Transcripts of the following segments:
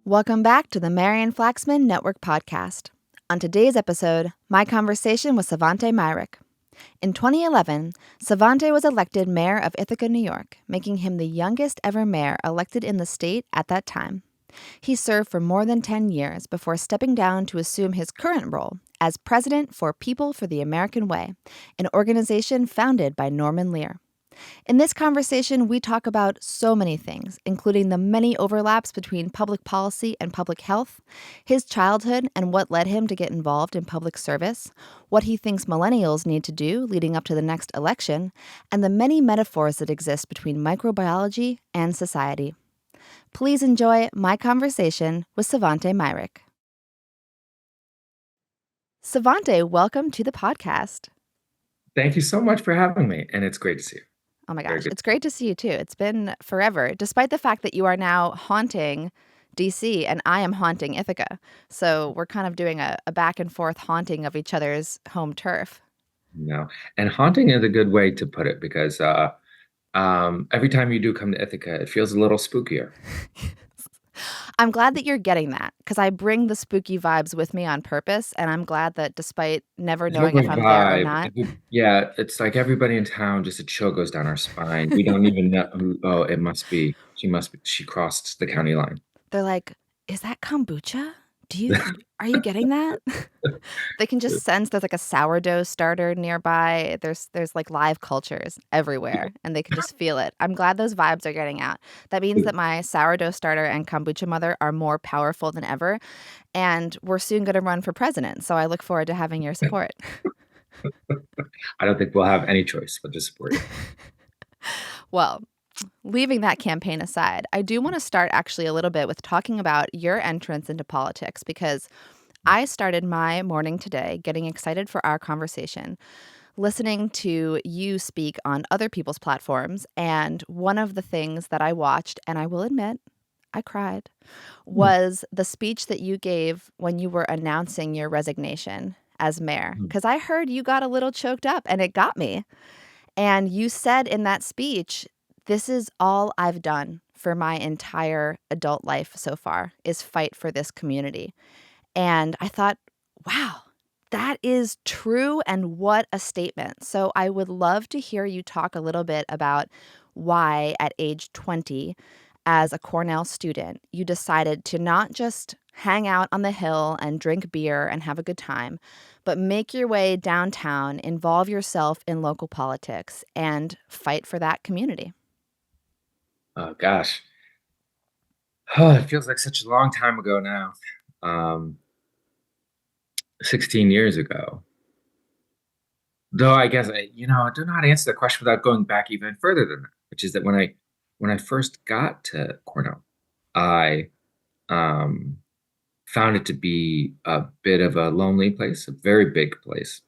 Welcome back to the Marian Flaxman Network Podcast. On today's episode, my conversation with Svante Myrick. In 2011, Svante was elected Mayor of Ithaca, New York, making him the youngest ever mayor elected in the state at that time. He served for more than 10 years before stepping down to assume his current role as president for People for the American Way, an organization founded by Norman Lear. In this conversation, we talk about so many things, including the many overlaps between public policy and public health, his childhood and what led him to get involved in public service, what he thinks millennials need to do leading up to the next election, and the many metaphors that exist between microbiology and society. Please enjoy my conversation with Svante Myrick. Svante, welcome to the podcast. Thank you so much for having me, and it's great to see you. Oh my gosh, it's great to see you too. It's been forever, despite the fact that you are now haunting DC and I am haunting Ithaca. So we're kind of doing a back and forth haunting of each other's home turf. No, and haunting is a good way to put it because every time you do come to Ithaca, it feels a little spookier. I'm glad that you're getting that because I bring the spooky vibes with me on purpose, and I'm glad that despite never knowing if I'm there or not. Yeah, it's like everybody in town, just a chill goes down our spine. We don't even know who, oh, it must be. She crossed the county line. They're like, is that kombucha? Are you getting that? They can just sense there's like a sourdough starter nearby. There's like live cultures everywhere and they can just feel it. I'm glad those vibes are getting out. That means that my sourdough starter and kombucha mother are more powerful than ever. And we're soon going to run for president. So I look forward to having your support. I don't think we'll have any choice but to support you. Well, leaving that campaign aside, I do want to start actually a little bit with talking about your entrance into politics because I started my morning today getting excited for our conversation, listening to you speak on other people's platforms. And one of the things that I watched, and I will admit, I cried, was the speech that you gave when you were announcing your resignation as mayor. Because I heard you got a little choked up and it got me. And you said in that speech, this is all I've done for my entire adult life so far is fight for this community. And I thought, wow, that is true and what a statement. So I would love to hear you talk a little bit about why at age 20, as a Cornell student, you decided to not just hang out on the Hill and drink beer and have a good time, but make your way downtown, involve yourself in local politics, and fight for that community. Oh, gosh. Oh, it feels like such a long time ago now. 16 years ago. Though I guess I don't know how to answer that question without going back even further than that, which is that when I first got to Cornell, I found it to be a bit of a lonely place, a very big place.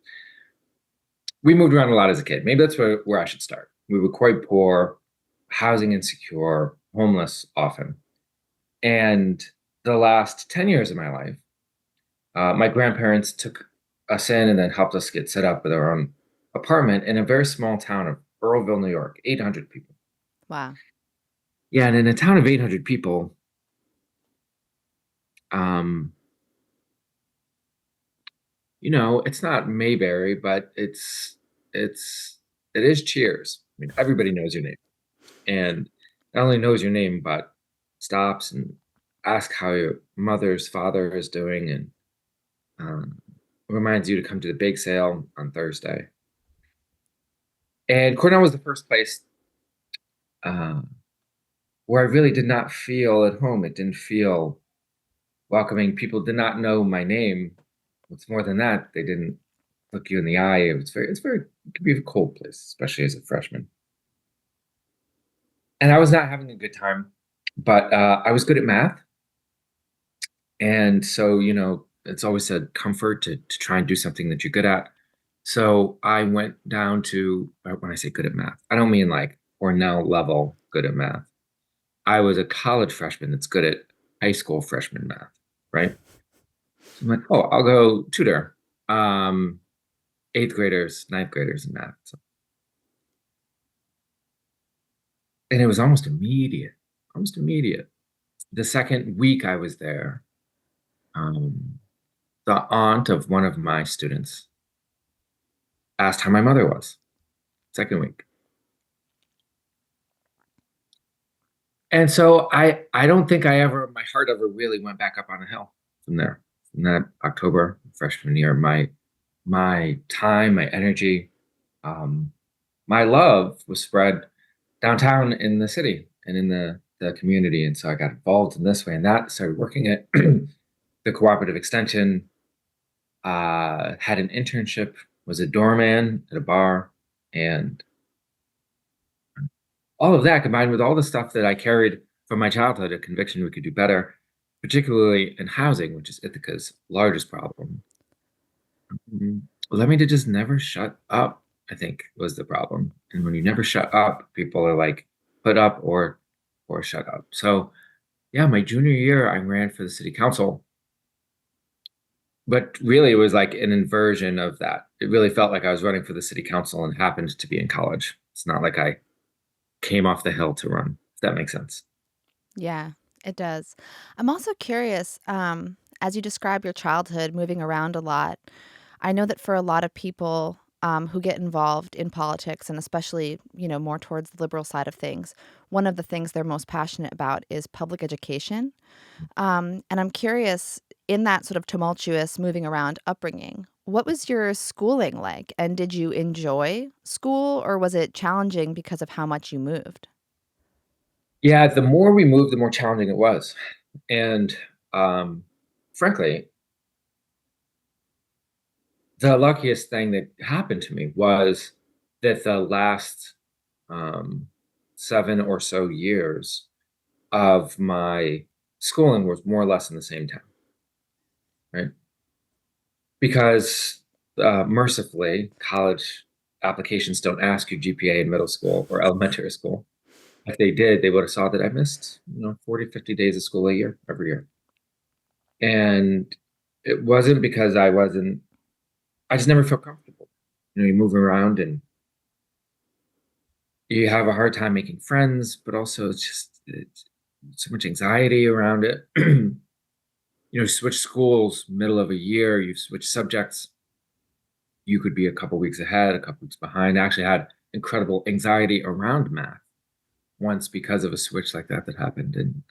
We moved around a lot as a kid. Maybe that's where I should start. We were quite poor, housing insecure, homeless often. And the last 10 years of my life, my grandparents took us in and then helped us get set up with our own apartment in a very small town of Earlville, New York, 800 people. Wow. Yeah, and in a town of 800 people, it's not Mayberry, but it is Cheers. I mean, everybody knows your name, and not only knows your name, but stops and asks how your mother's father is doing, and reminds you to come to the bake sale on Thursday. And Cornell was the first place where I really did not feel at home. It didn't feel welcoming. People did not know my name. What's more than that, they didn't look you in the eye. It could be a cold place, especially as a freshman. And I was not having a good time, but I was good at math. And so, it's always a comfort to try and do something that you're good at. So I went down to, when I say good at math, I don't mean like Cornell level good at math. I was a college freshman that's good at high school freshman math, right? So I'm like, oh, I'll go tutor 8th graders, 9th graders in math. So. And it was almost immediate. the second week I was there, um, the aunt of one of my students asked how my mother was. Second week. And so I don't think my heart ever really went back up on a hill from there. From that October freshman year, my time, my energy, um, my love was spread downtown in the city and in the community. And so I got involved in this way and that, started working at the cooperative extension, had an internship, was a doorman at a bar, and all of that combined with all the stuff that I carried from my childhood, a conviction we could do better, particularly in housing, which is Ithaca's largest problem, led me to just never shut up, I think was the problem. And when you never shut up, people are like, put up or shut up. So yeah, my junior year, I ran for the city council, but really it was like an inversion of that. It really felt like I was running for the city council and happened to be in college. It's not like I came off the hill to run, if that makes sense. Yeah, it does. I'm also curious, as you describe your childhood moving around a lot, I know that for a lot of people who get involved in politics, and especially, more towards the liberal side of things, one of the things they're most passionate about is public education. And I'm curious, in that sort of tumultuous moving around upbringing, what was your schooling like? And did you enjoy school, or was it challenging because of how much you moved? Yeah, the more we moved, the more challenging it was. And um, frankly, the luckiest thing that happened to me was that the last um, 7 or so years of my schooling was more or less in the same town, right? Because mercifully, college applications don't ask you GPA in middle school or elementary school. If they did, they would have saw that I missed, 40, 50 days of school a year, every year. And it wasn't because I just never felt comfortable. You move around and you have a hard time making friends, but also it's so much anxiety around it. You switch schools middle of a year, you switch subjects, you could be a couple weeks ahead, a couple weeks behind. I actually had incredible anxiety around math once because of a switch like that happened. And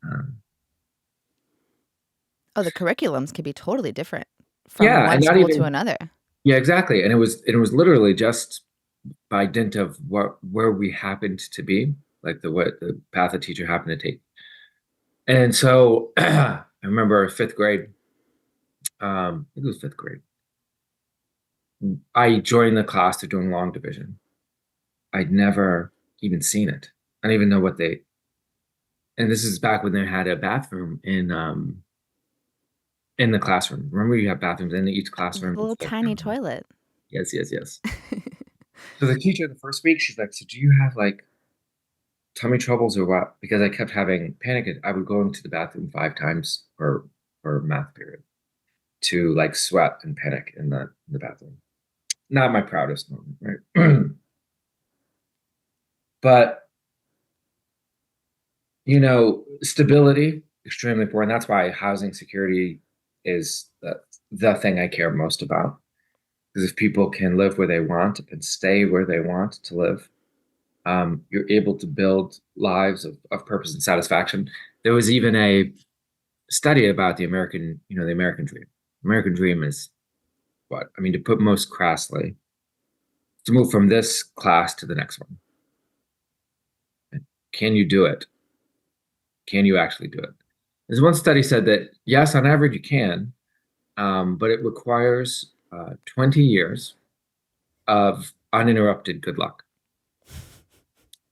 Oh, the curriculums can be totally different from yeah, and one not school to even another. yeah, exactly. And it was literally just by dint of where we happened to be, like the path a teacher happened to take. And so I remember fifth grade, I think it was fifth grade. I joined the class to doing long division. I'd never even seen it. I don't even know and this is back when they had a bathroom in the classroom. Remember you have bathrooms in each The classroom? little It's like, tiny toilet. yes, yes, yes. So the teacher the first week, she's like, so do you have like tummy troubles or what? Because I kept having panic. I would go into the bathroom 5 times per math period to like sweat and panic in the bathroom. Not my proudest moment, right? But stability extremely important. That's why housing security is the thing I care most about. Because if people can live where they want and stay where they want to live, you're able to build lives of purpose and satisfaction. There was even a study about the American dream. American dream is what? I mean, to put most crassly, to move from this class to the next one. Can you do it? Can you actually do it? There's one study said that yes, on average you can, but it requires 20 years of uninterrupted good luck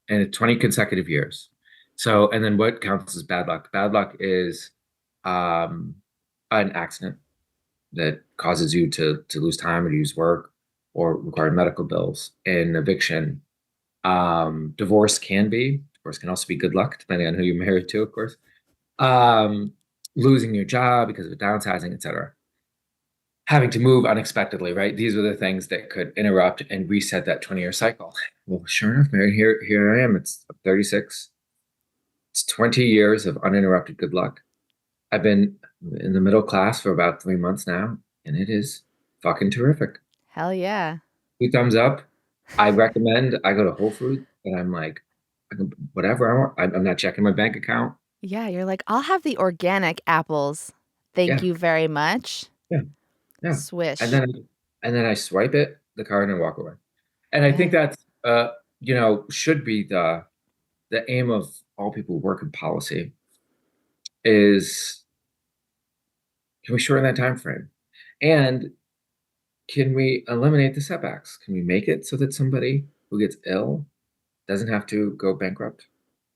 and 20 consecutive years. So, and then what counts as bad luck? Bad luck is an accident that causes you to lose time or to use work or require medical bills. And eviction, divorce can also be good luck, depending on who you're married to, of course. Um, Losing your job because of downsizing, etc. Having to move unexpectedly, right? These were the things that could interrupt and reset that 20-year cycle. Well, sure enough, Mary, here I am. I'm 36. It's 20 years of uninterrupted good luck. I've been in the middle class for about 3 months now, and it is fucking terrific. Hell yeah. 2 thumbs up. I recommend I go to Whole Foods and I'm like, I can, whatever I want. I'm not checking my bank account. Yeah, you're like, "I'll have the organic apples. Thank Yeah, you very much." yeah, yeah. And Swish. then I swipe the card and walk away. And I think Yeah. that's should be the aim of all people who work in policy is, can we shorten that time frame? And can we eliminate the setbacks? Can we make it so that somebody who gets ill doesn't have to go bankrupt,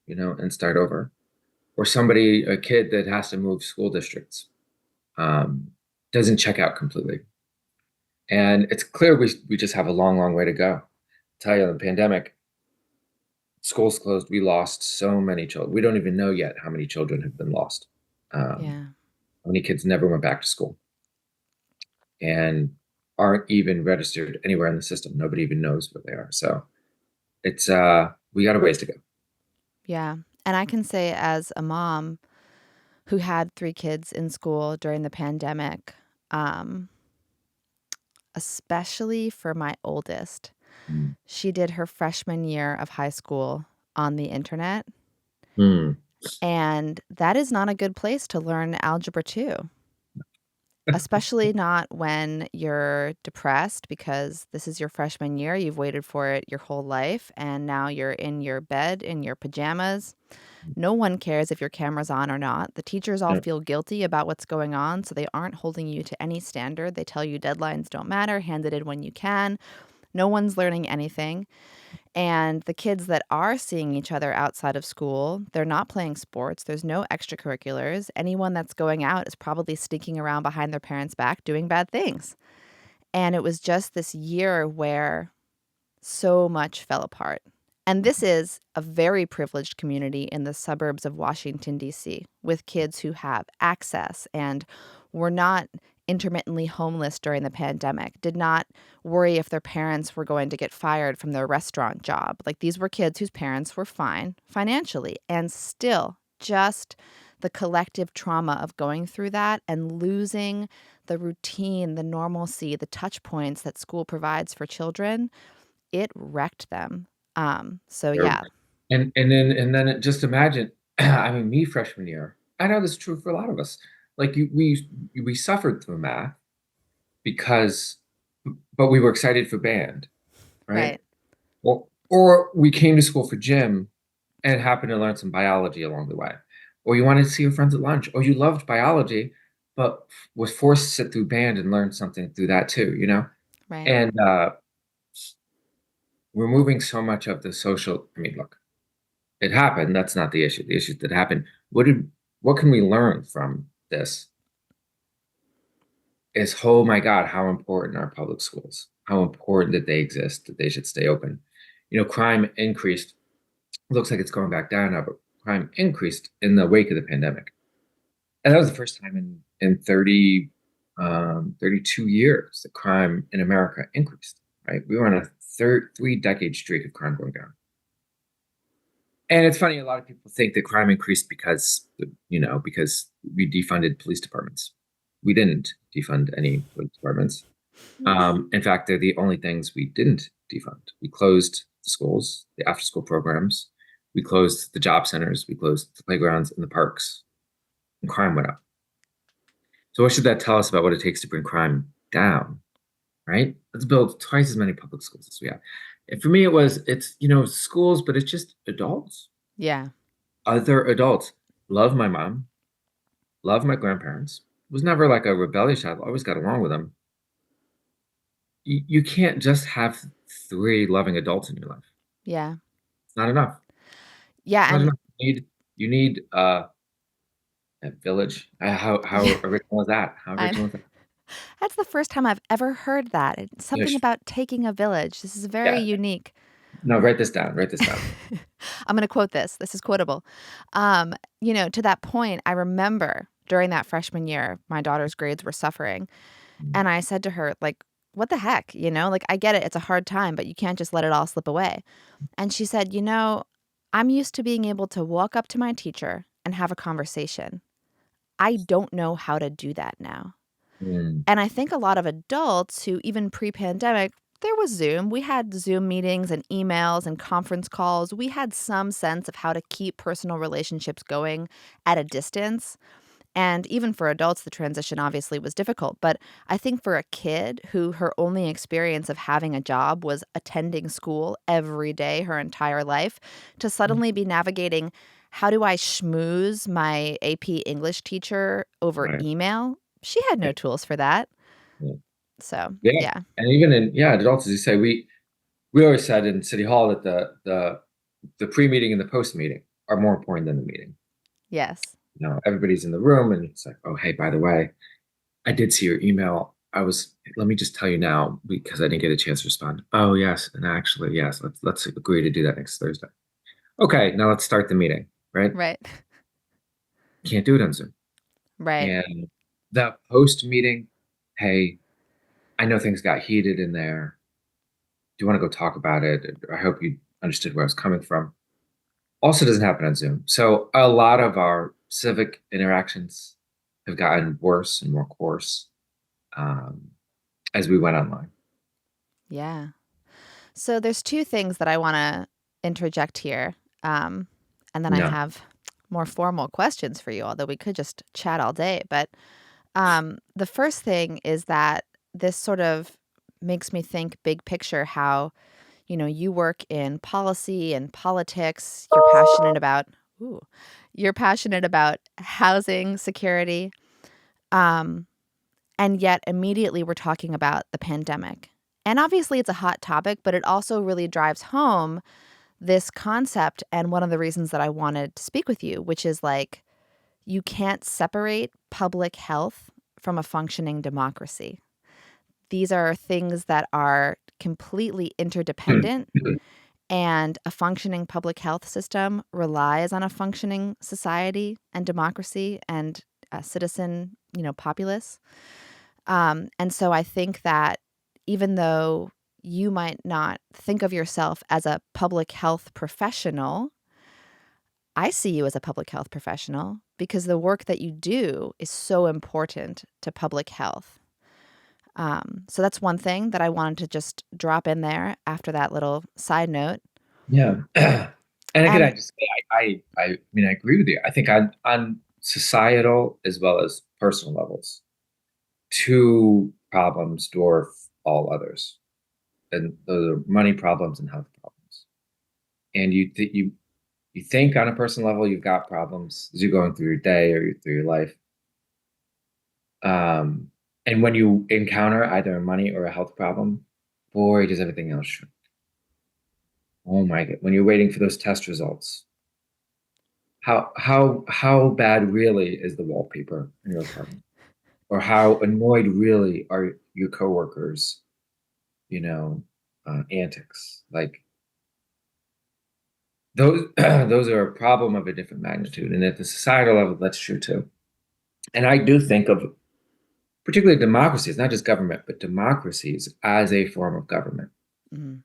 and start over? Or a kid that has to move school districts, um, doesn't check out completely. And it's clear we just have a long, long way to go. I'll tell you, the pandemic, schools closed, we lost so many children. We don't even know yet how many children have been lost. Yeah. How many kids never went back to school and aren't even registered anywhere in the system. Nobody even knows where they are. So it's we got a ways to go. Yeah. And I can say, as a mom who had 3 kids in school during the pandemic, um, especially for my oldest, Mm. she did her freshman year of high school on the internet, Mm. and that is not a good place to learn Algebra 2. Especially not when you're depressed, because this is your freshman year, you've waited for it your whole life, and now you're in your bed in your pajamas. No one cares if your camera's on or not. The teachers all Yeah. feel guilty about what's going on, so they aren't holding you to any standard. They tell you deadlines don't matter, hand it in when you can. No one's learning anything. And the kids that are seeing each other outside of school, they're not playing sports. There's no extracurriculars. Anyone that's going out is probably sneaking around behind their parents' back doing bad things. And it was just this year where so much fell apart. And this is a very privileged community in the suburbs of Washington, D.C., with kids who have access and were not intermittently homeless during the pandemic, did not worry if their parents were going to get fired from their restaurant job. Like, these were kids whose parents were fine financially, and still just the collective trauma of going through that and losing the routine, the normalcy, the touch points that school provides for children, it wrecked them. So yeah. Just imagine, I mean, me freshman year, I know this is true for a lot of us. Like we suffered through math because, but we were excited for band, right? Right. Or we came to school for gym and happened to learn some biology along the way. Or you wanted to see your friends at lunch, or you loved biology, but was forced to sit through band and learn something through that too. Right. And removing so much of the social, I mean, look, it happened. That's not the issue. The issue that happened. What can we learn from this? Is, oh my God, how important are public schools? How important that they exist, that they should stay open. Crime increased. Looks like it's going back down now, but crime increased in the wake of the pandemic. And that was the first time in 32 years that crime in America increased, right? We were on a 3-decade streak of crime going down. And it's funny, a lot of people think that crime increased because we defunded police departments. We didn't defund any police departments. In fact, they're the only things we didn't defund. We closed the schools, the after-school programs. We closed the job centers. We closed the playgrounds and the parks. And crime went up. So what should that tell us about what it takes to bring crime down, right? Let's build twice as many public schools as we have. And for me, it's schools, but it's just adults. Yeah. Other adults. Love my mom. Love my grandparents. Was never like a rebellious child. Always got along with them. You can't just have 3 loving adults in your life. Yeah. It's not enough. Yeah. It's not And enough. You need a village. How original is that? How I original is that? that's the first time I've ever heard that. It's something Yes. about taking a village. This is very Yeah. unique. No, write this down. Write this down. I'm going to quote this. This is quotable. To that point, I remember during that freshman year, my daughter's grades were suffering. And I said to her, like, what the heck? Like, I get it. It's a hard time, but you can't just let it all slip away. And she said, I'm used to being able to walk up to my teacher and have a conversation. I don't know how to do that now. Mm, And I think a lot of adults who, even pre-pandemic, there was Zoom. We had Zoom meetings and emails and conference calls. We had some sense of how to keep personal relationships going at a distance. And even for adults, the transition obviously was difficult. But I think for a kid who her only experience of having a job was attending school every day her entire life, to suddenly be navigating, how do I schmooze my AP English teacher over right. email? She had no Right. tools for that. Yeah. So, Yeah. yeah. And even in, yeah, adults, as you say, we always said in City Hall that the pre-meeting and the post-meeting are more important than the meeting. Yes. Everybody's in the room and it's like, oh, hey, by the way, I did see your email. Let me just tell you now because I didn't get a chance to respond. Oh, yes. And actually, yes, let's agree to do that next Thursday. Okay, now let's start the meeting, right? Right. Can't do it on Zoom. Right. And the post-meeting, hey, I know things got heated in there. Do you want to go talk about it? I hope you understood where I was coming from. Also doesn't happen on Zoom. So a lot of our civic interactions have gotten worse and more coarse um, as we went online. Yeah. So there's two things that I want to interject here. Um, and then I No. have more formal questions for you, although we could just chat all day. But the first thing is that this sort of makes me think big picture how, you work in policy and politics. Ooh, you're passionate about housing security. Um, and yet immediately we're talking about the pandemic. And obviously it's a hot topic, but it also really drives home this concept. And one of the reasons that I wanted to speak with you, which is like, you can't separate public health from a functioning democracy. These are things that are completely interdependent, and a functioning public health system relies on a functioning society and democracy and a citizen, populace. And so I think that even though you might not think of yourself as a public health professional, I see you as a public health professional because the work that you do is so important to public health. So that's one thing that I wanted to just drop in there after that little side note. Yeah. And again, I And just I mean, I agree with you. I think on societal as well as personal levels, two problems dwarf all others, and those are money problems and health problems. And you think on a personal level you've got problems as you're going through your day or through your life. Um, and when you encounter either a money or a health problem, boy, does everything else shrink. Oh my God. When you're waiting for those test results, how bad really is the wallpaper in your apartment? Or how annoyed really are your coworkers, you know, antics? Like those those are a problem of a different magnitude. And at the societal level, that's true too. And I do think of particularly democracies, not just government, but democracies as a form of government, mm,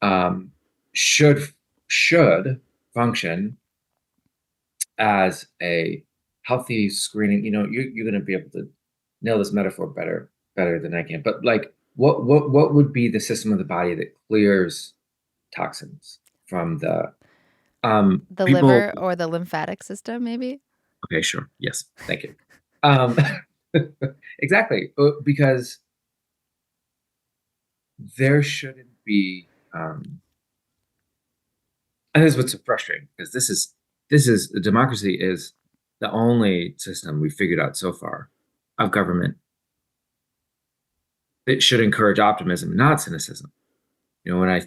um, should should function as a healthy screening. You're going to be able to nail this metaphor better than I can. But like, what would be the system of the body that clears toxins from the the people? liver or the lymphatic system, maybe? Okay, sure, yes, thank you. Um, exactly, because there shouldn't be. And this is what's so frustrating because this is democracy is the only system we figured out so far of government that should encourage optimism, not cynicism. When I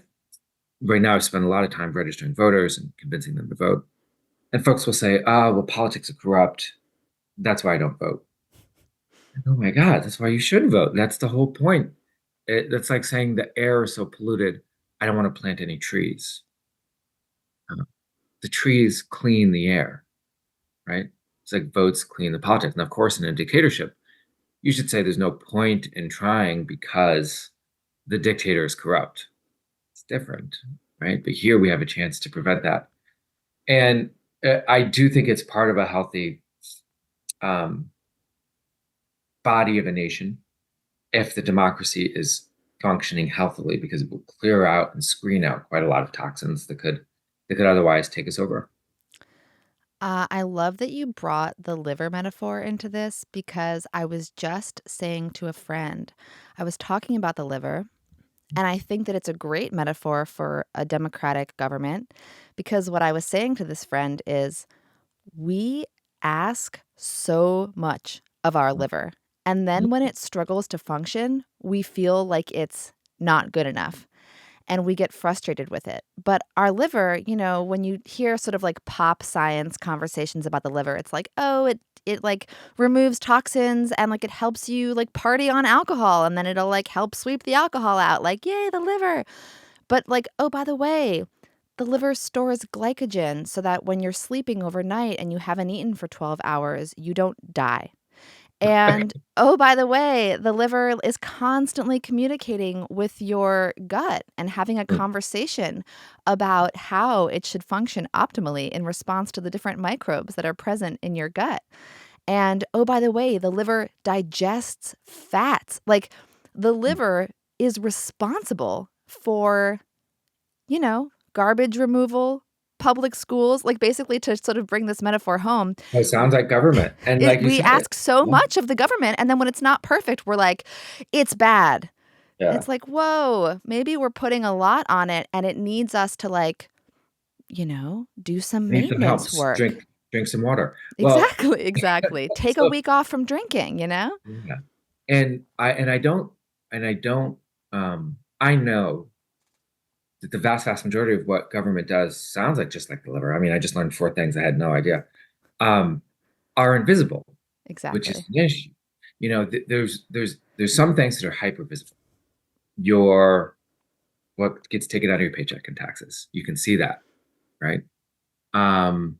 right now I spend a lot of time registering voters and convincing them to vote, and folks will say, "Ah, well, politics are corrupt. That's why I don't vote." Oh my God, that's why you should vote. That's the whole point. That's like saying the air is so polluted, I don't want to plant any trees. Uh, the trees clean the air, right? It's like votes clean the politics. And of course, in a dictatorship, you should say there's no point in trying because the dictator is corrupt. It's different, right? But here we have a chance to prevent that. And I do think it's part of a healthy um, body of a nation if the democracy is functioning healthily, because it will clear out and screen out quite a lot of toxins that could otherwise take us over. I love that you brought the liver metaphor into this because I was just saying to a friend, I was talking about the liver, and I think that it's a great metaphor for a democratic government because what I was saying to this friend is we ask so much of our liver. And then when it struggles to function, we feel like it's not good enough and we get frustrated with it. But our liver, when you hear sort of like pop science conversations about the liver, it's like, oh, it like removes toxins and like it helps you like party on alcohol and then it'll like help sweep the alcohol out. Like, yay, the liver. But like, oh, by the way, the liver stores glycogen so that when you're sleeping overnight and you haven't eaten for 12 hours, you don't die. And oh, by the way, the liver is constantly communicating with your gut and having a conversation about how it should function optimally in response to the different microbes that are present in your gut. And oh, by the way, the liver digests fats. Like the liver is responsible for, garbage removal, public schools, like basically to sort of bring this metaphor home. It sounds like government. And like you We said it. ask so Yeah. much of the government, and then when it's not perfect, we're like, it's bad. And Yeah. it's like, whoa, maybe we're putting a lot on it and it needs us to like, do some Need some help. maintenance work. Drink some water. Well, Exactly, exactly. Take a so week off from drinking. yeah. And I know that the vast majority of what government does sounds like just like the liver. I mean, I just learned four things I had no idea. Um, are invisible, which is Exactly. an issue. There's some things that are hyper visible. Your What gets taken out of your paycheck in taxes. You can see that, right? Um,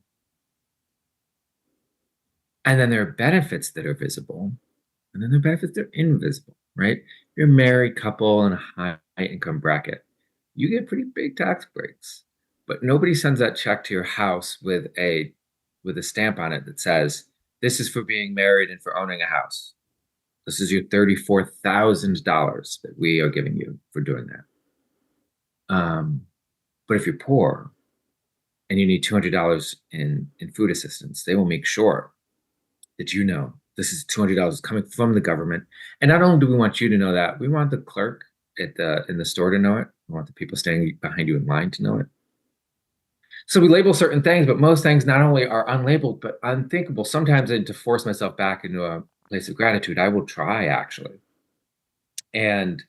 and then there are benefits that are visible, and then there are benefits that are invisible, right? You're a married couple in a high income bracket. You get pretty big tax breaks, but nobody sends that check to your house with a stamp on it that says, "This is for being married and for owning a house. This is your $34,000 that we are giving you for doing that." But if you're poor and you need $200 in food assistance, they will make sure that this is $200 coming from the government. And not only do we want you to know that, we want the clerk in the store to know it. We want the people standing behind you in line to know it. So we label certain things, but most things not only are unlabeled but unthinkable. Sometimes to force myself back into a place of gratitude, I will try actually and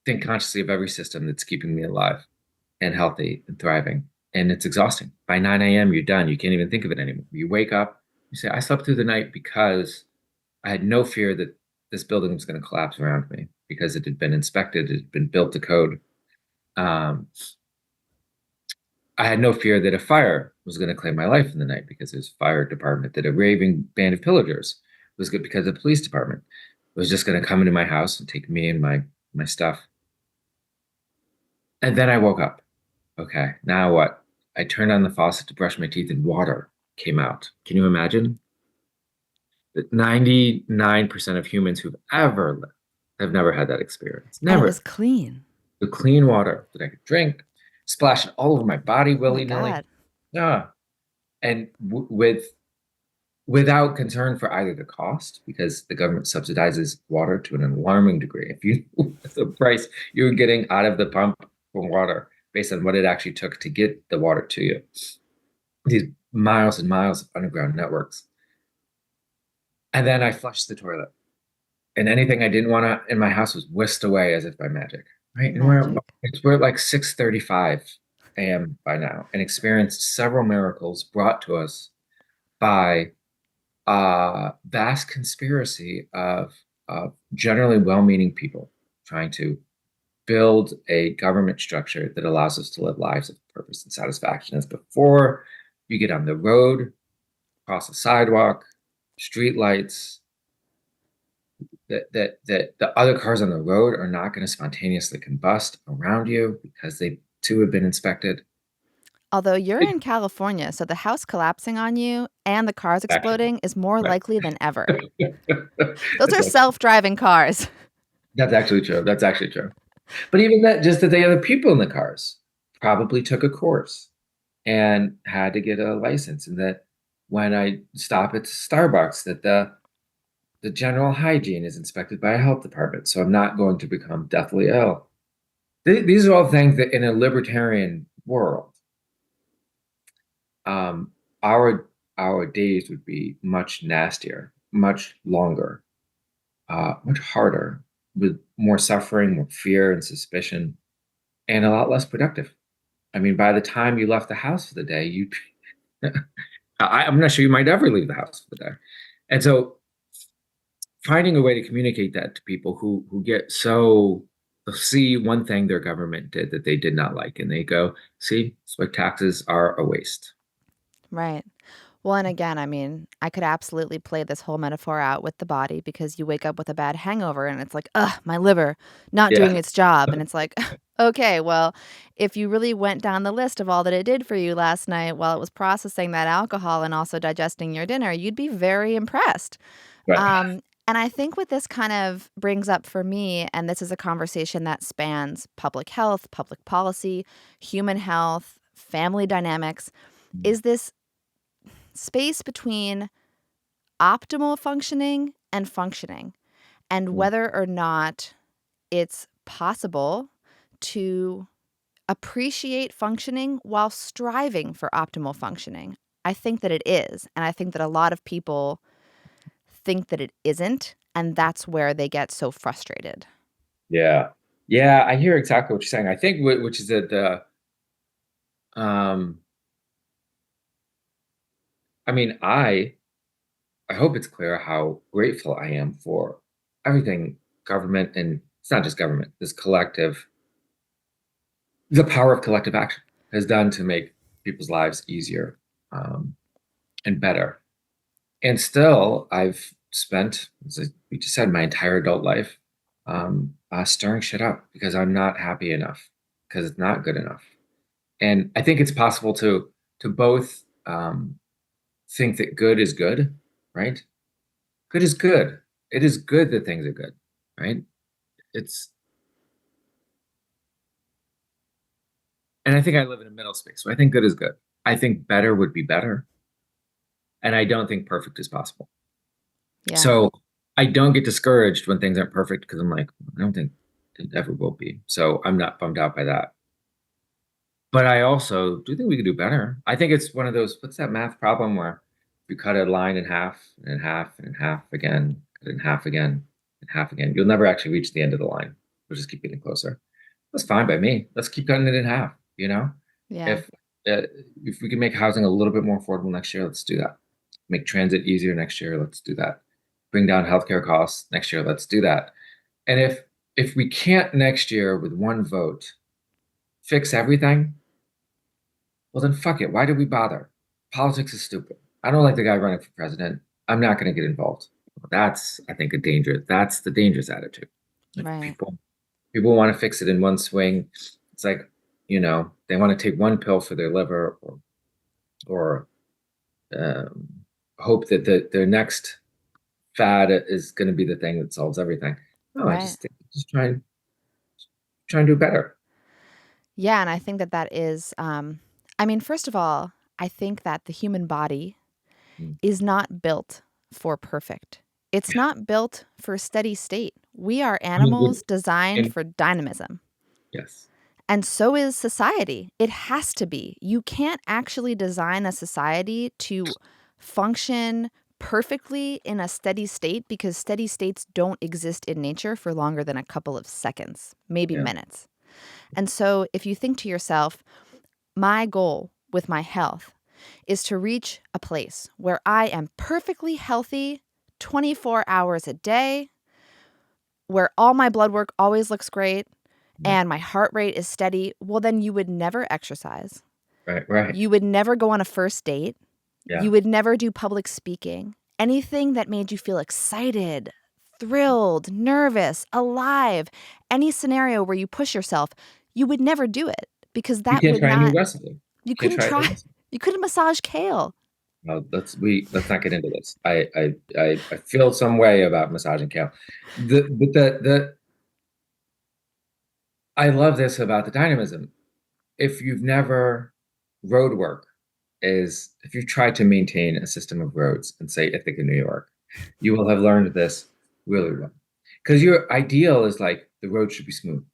think consciously of every system that's keeping me alive and healthy and thriving. And it's exhausting. By 9 a.m., you're done. You can't even think of it anymore. You wake up, you say, I slept through the night because I had no fear that this building was going to collapse around me because it had been inspected, it had been built to code. Um, I had no fear that a fire was going to claim my life in the night because there's a fire department, that a raving band of pillagers was good because the police department was just going to come into my house and take me and my stuff. And then I woke up. Okay, now what? I turned on the faucet to brush my teeth and water came out. Can you imagine? That 99% of humans who've ever lived have never had that experience. And it was Never. clean. The clean water that I could drink, splash it all over my body Oh my willy-nilly. God. Yeah. And without concern for either the cost, because the government subsidizes water to an alarming degree. If you knew the price you're getting out of the pump for water based on what it actually took to get the water to you, these miles and miles of underground networks. And then I flushed the toilet, and anything I didn't want to in my house was whisked away as if by magic. Right, and Magic. we're at like 6:35 a.m. by now, and experienced several miracles brought to us by a vast conspiracy of generally well-meaning people trying to build a government structure that allows us to live lives of purpose and satisfaction. As before you get on the road, cross a sidewalk, street lights, that the other cars on the road are not going to spontaneously combust around you because they too have been inspected. Although you're in California, so the house collapsing on you and the cars Actually, exploding is more right. likely than ever. Those That's are actually, self-driving cars. that's actually true. That's actually true. But even that, just that the other people in the cars probably took a course and had to get a license, and that when I stop at Starbucks, that the general hygiene is inspected by a health department, so I'm not going to become deathly ill. These are all things that in a libertarian world, um, our our days would be much nastier, much longer, much harder, with more suffering, more fear and suspicion, and a lot less productive. I mean, by the time you left the house for the day, you I'm not sure you might ever leave the house for the day. And so finding a way to communicate that to people who get so they'll see one thing their government did that they did not like, and they go, see, it's why taxes are a waste. Right. Well, and again, I mean, I could absolutely play this whole metaphor out with the body because you wake up with a bad hangover and it's like, ugh, my liver not doing Yeah. its job. And it's like, okay, well, if you really went down the list of all that it did for you last night while it was processing that alcohol and also digesting your dinner, you'd be very impressed. Right. And I think what this kind of brings up for me, and this is a conversation that spans public health, public policy, human health, family dynamics, is this space between optimal functioning and functioning, and Mm. whether or not it's possible to appreciate functioning while striving for optimal functioning. I think that it is. And I think that a lot of people think that it isn't. And that's where they get so frustrated. Yeah. Yeah, I hear exactly what you're saying. I think which is that um I mean, I hope it's clear how grateful I am for everything government, and it's not just government, this collective, the power of collective action has done to make people's lives easier, um, and better. And still, I've spent, as we just said, my entire adult life stirring shit up because I'm not happy enough, because it's not good enough. And I think it's possible to both think that good is good, right? Good is good. It is good that things are good, right? It's and I think I live in a middle space. So I think good is good. I think better would be better, and I don't think perfect is possible. Yeah. So I don't get discouraged when things aren't perfect because I'm like, I don't think it ever will be. So I'm not bummed out by that. But I also do think we could do better. I think it's one of those, what's that math problem where you cut a line in half and in half and in half again, cut it in half again, and half again. You'll never actually reach the end of the line. We'll just keep getting closer. That's fine by me. Let's keep cutting it in half, you know? Yeah. If if we can make housing a little bit more affordable next year, let's do that. Make transit easier next year, let's do that. Bring down healthcare costs next year, let's do that. And if we can't next year with one vote fix everything, well, then fuck it. Why did we bother? Politics is stupid. I don't like the guy running for president. I'm not going to get involved. That's, I think, a danger. That's the dangerous attitude. If Right. people want to fix it in one swing, it's like, they want to take one pill for their liver, or um, hope that their next fad is going to be the thing that solves everything. No, I Right. just think just try and do better. Yeah. And I think that that is, I mean, first of all, I think that the human body Mm. is not built for perfect. It's not built for steady state. We are I mean, animals designed and for dynamism. yes, And so is society. It has to be. You can't actually design a society to function perfectly in a steady state because steady states don't exist in nature for longer than a couple of seconds, maybe yeah, minutes. And so if you think to yourself, my goal with my health is to reach a place where I am perfectly healthy 24 hours a day, where all my blood work always looks great yeah, and my heart rate is steady, well, then you would never exercise. right, You would never go on a first date. yeah. You would never do public speaking. Anything that made you feel excited, thrilled, nervous, alive, any scenario where you push yourself, you would never do it because You that can't would try a new not, recipe. You Can't couldn't try try. things. You couldn't massage kale. No, let's not get into this. I feel some way about massaging kale. The I love this about the dynamism. If you've never road work is if you've tried to maintain a system of roads in say Ithaca, New York, you will have learned this really well. Because your ideal is like the road should be smooth.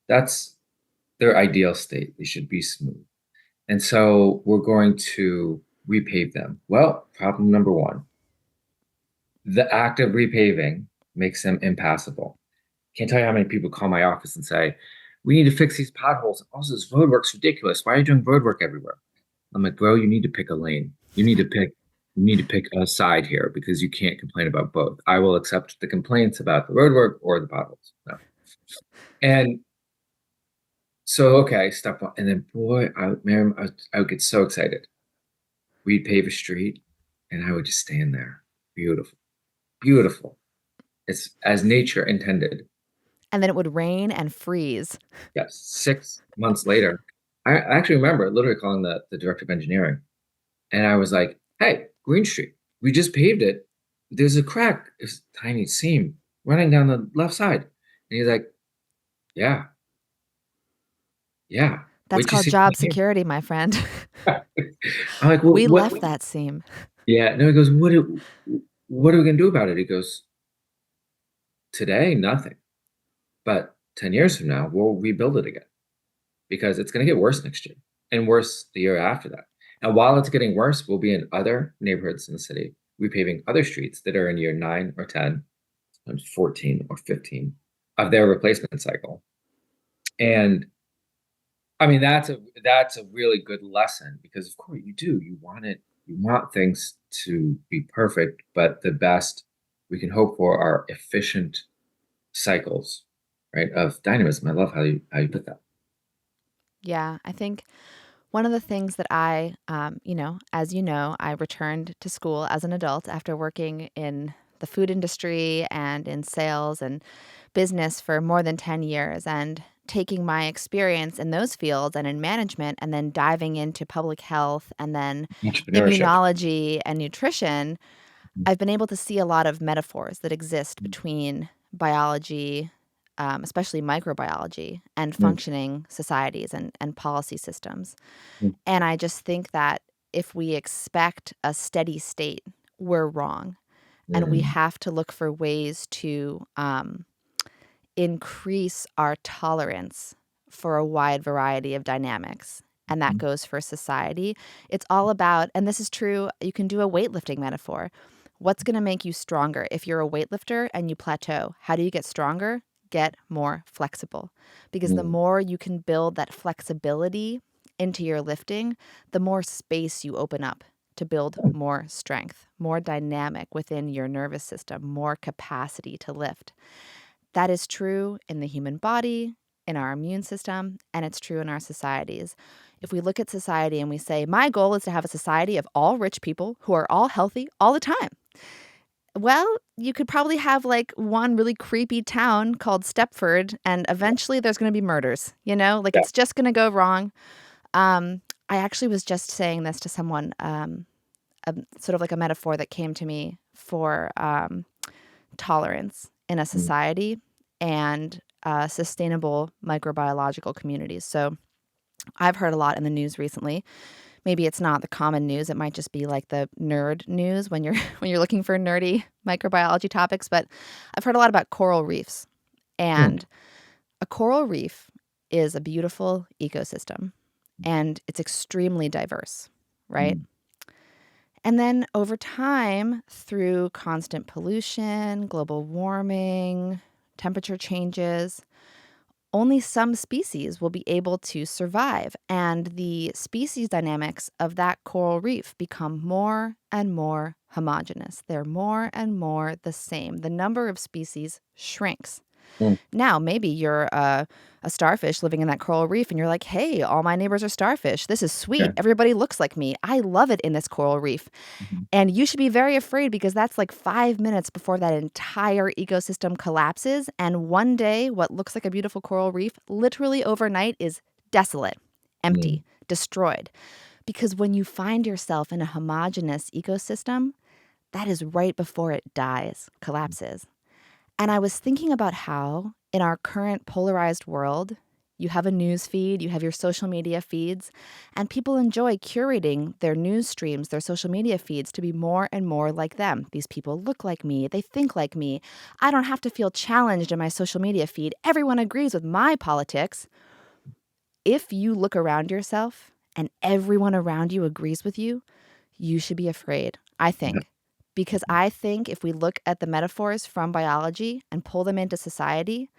That's their ideal state. They should be smooth. And so we're going to repave them. Well, problem number one, the act of repaving makes them impassable. Can't tell you how many people call my office and say, we need to fix these potholes. Also, this road work's ridiculous. Why are you doing road work everywhere? I'm like, bro, you need to pick a lane. You need to pick a side here because you can't complain about both. I will accept the complaints about the road work or the potholes. No. And so, okay, step one. And then, boy, I would get so excited. We'd pave a street and I would just stand there. Beautiful, beautiful. It's as nature intended. And then it would rain and freeze. Yes. 6 months later, I actually remember literally calling the director of engineering. And I was like, hey, Green Street, we just paved it. There's a crack, it's a tiny seam running down the left side. And he's like, yeah, yeah. That's Wait till you called see job the pavement." security, my friend. I'm like, well, We what? left that seam. Yeah. No, he goes, what are we gonna do about it? He goes, today, nothing. But 10 years from now, we'll rebuild it again because it's gonna get worse next year and worse the year after that. And while it's getting worse, we'll be in other neighborhoods in the city, repaving other streets that are in year 9 or 10, sometimes 14 or 15 of their replacement cycle. And I mean, that's a really good lesson because of course you want things to be perfect, but the best we can hope for are efficient cycles, right? Of dynamism. I love how you put that. Yeah, I think one of the things that as you know, I returned to school as an adult after working in the food industry and in sales and business for more than 10 years and taking my experience in those fields and in management and then diving into public health and then Entrepreneurship. immunology and nutrition, I've been able to see a lot of metaphors that exist between biology, especially microbiology, and Mm, functioning societies and policy systems. mm, And I just think that if we expect a steady state, we're wrong. And we mm, have to look for ways to increase our tolerance for a wide variety of dynamics. And that mm, goes for society. It's all about, and this is true, you can do a weightlifting metaphor. What's going to make you stronger? If you're a weightlifter and you plateau, how do you get stronger? Get more flexible. Because the mm, more you can build that flexibility into your lifting, the more space you open up to build more strength, more dynamic within your nervous system, more capacity to lift. That is true in the human body, in our immune system, and it's true in our societies. If we look at society and we say, my goal is to have a society of all rich people who are all healthy all the time. Well, you could probably have like one really creepy town called Stepford, and eventually there's going to be murders, like yeah. it's just going to go wrong. I actually was just saying this to someone, sort of like a metaphor that came to me for tolerance in a Mm, society and sustainable microbiological communities. So I've heard a lot in the news recently. Maybe it's not the common news. It might just be like the nerd news when you're when you're looking for nerdy microbiology topics. But I've heard a lot about coral reefs. mm, And a coral reef is a beautiful ecosystem and it's extremely diverse, right? mm, And then over time, through constant pollution, global warming, temperature changes, only some species will be able to survive. And the species dynamics of that coral reef become more and more homogeneous. They're more and more the same. The number of species shrinks. mm, Now, maybe you're a starfish living in that coral reef and you're like, hey, all my neighbors are starfish. This is yeah. sweet. Everybody looks like me. I love it in this coral reef. Mhm. And you should be very afraid because that's like 5 minutes before that entire ecosystem collapses. And one day, what looks like a beautiful coral reef, literally overnight, is desolate, Mm, empty, destroyed. Because when you find yourself in a homogenous ecosystem, that is right before it dies, collapses. And I was thinking about how, in our current polarized world, you have a news feed, you have your social media feeds, and people enjoy curating their news streams, their social media feeds to be more and more like them. These people look like me, they think like me. I don't have to feel challenged in my social media feed. Everyone agrees with my politics. If you look around yourself and everyone around you agrees with you, you should be afraid, I think. Because I think if we look at the metaphors from biology and pull them into society,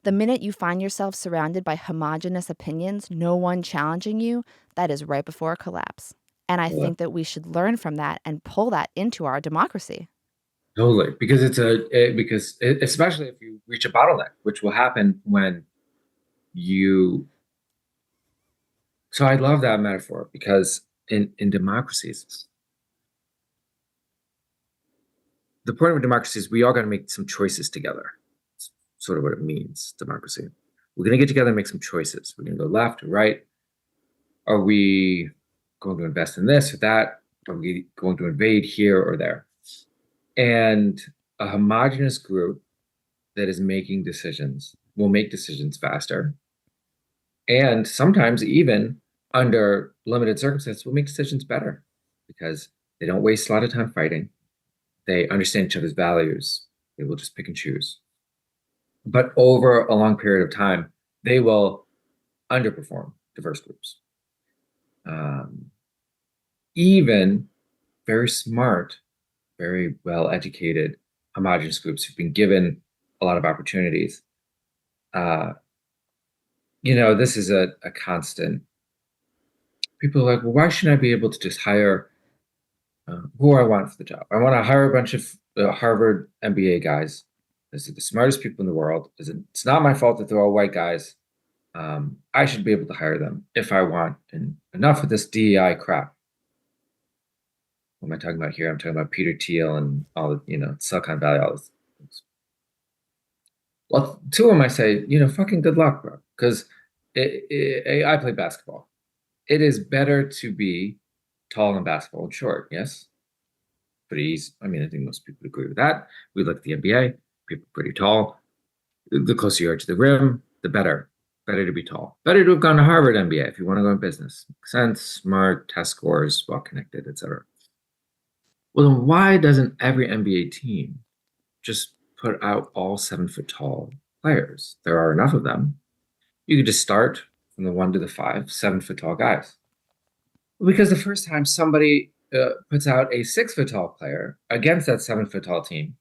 the minute you find yourself surrounded by homogenous opinions, no one challenging you, that is right before a collapse. And I Yeah. think that we should learn from that and pull that into our democracy. Totally, because especially if you reach a bottleneck, which will happen when you. So I love that metaphor because in democracies, the point of a democracy is we all got to make some choices together. It's sort of what it means, democracy. We're going to get together and make some choices. We're going to go left or right. Are we going to invest in this or that? Are we going to invade here or there? And a homogenous group that is making decisions will make decisions faster. And sometimes, even under limited circumstances, will make decisions better because they don't waste a lot of time fighting. They understand each other's values. They will just pick and choose. But over a long period of time, they will underperform diverse groups. Even very smart, very well-educated, homogenous groups who've been given a lot of opportunities. This is a constant. People are like, well, why shouldn't I be able to just hire who I want for the job? I want to hire a bunch of Harvard MBA guys. These are the smartest people in the world. It's not my fault that they're all white guys. I should be able to hire them if I want. And enough of this DEI crap. What am I talking about here? I'm talking about Peter Thiel and all the, Silicon Valley, all this. Well, to them I say, fucking good luck, bro. Because I play basketball. It is better to be tall in basketball and short, yes? Pretty easy. I mean, I think most people agree with that. We look at the NBA, people pretty tall. The closer you are to the rim, the better. Better to be tall. Better to have gone to Harvard MBA if you want to go in business. Makes sense, smart, test scores, well-connected, etc. Well, then why doesn't every NBA team just put out all 7-foot tall players? There are enough of them. You could just start from the 1 to the 5, 7-foot tall guys. Because the first time somebody puts out a 6-foot tall player against that 7-foot tall team,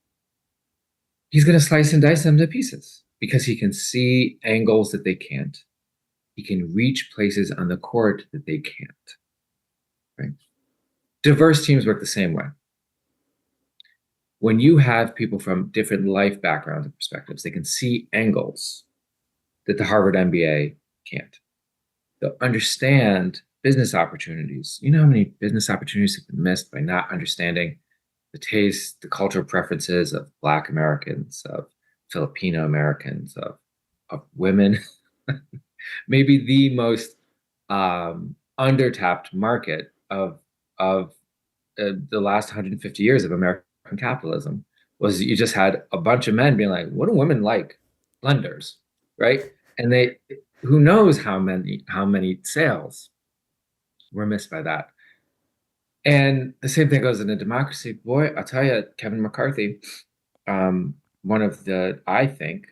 he's going to slice and dice them to pieces because he can see angles that they can't. He can reach places on the court that they can't. Right? Diverse teams work the same way. When you have people from different life backgrounds and perspectives, they can see angles that the Harvard MBA can't. They'll understand business opportunities. You know how many business opportunities have been missed by not understanding the taste, the cultural preferences of Black Americans, of Filipino Americans, of women. Maybe the most undertapped market of the last 150 years of American capitalism was you just had a bunch of men being like, what do women like? Blenders, right? And who knows how many sales were missed by that. And the same thing goes in a democracy. Boy, I'll tell you, Kevin McCarthy, one of the, I think,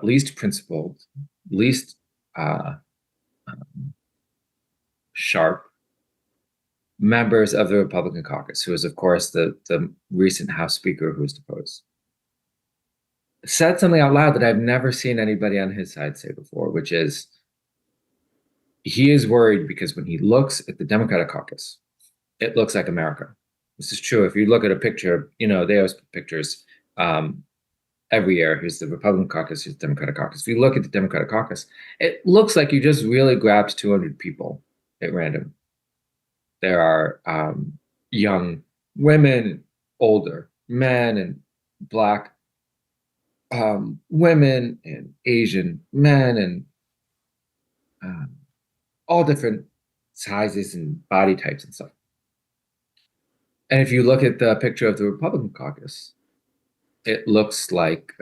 least principled, least sharp members of the Republican caucus, who is, of course, the recent House Speaker who was deposed, said something out loud that I've never seen anybody on his side say before, which is he is worried because when he looks at the Democratic caucus, it looks like America. This is true. If you look at a picture, they always put pictures every year. Here's the Republican caucus, here's the Democratic caucus. If you look at the Democratic caucus, it looks like you just really grabbed 200 people at random. There are young women, older men, and Black women, and Asian men, and all different sizes and body types and stuff. And if you look at the picture of the Republican caucus, it looks like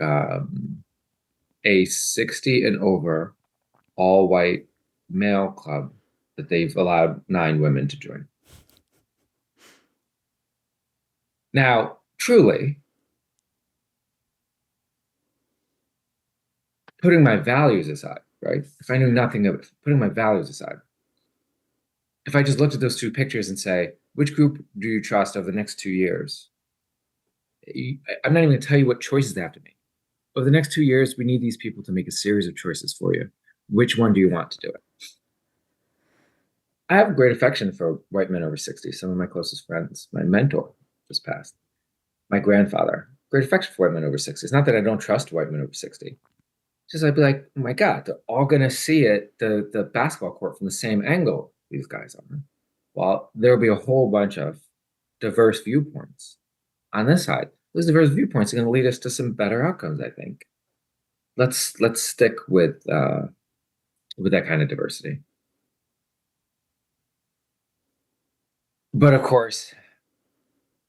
a 60 and over all white male club that they've allowed 9 women to join. Now, truly, putting my values aside, right? If I knew nothing of it, putting my values aside, if I just looked at those 2 pictures and say, which group do you trust over the next 2 years? I'm not even going to tell you what choices they have to make. Over the next 2 years, we need these people to make a series of choices for you. Which one do you want to do it? I have great affection for white men over 60. Some of my closest friends, my mentor just passed, my grandfather, great affection for white men over 60. It's not that I don't trust white men over 60. It's just I'd be like, oh my God, they're all going to see it, the basketball court from the same angle these guys are. Well, there'll be a whole bunch of diverse viewpoints on this side. Those diverse viewpoints are going to lead us to some better outcomes, I think. Let's stick with that kind of diversity. But of course,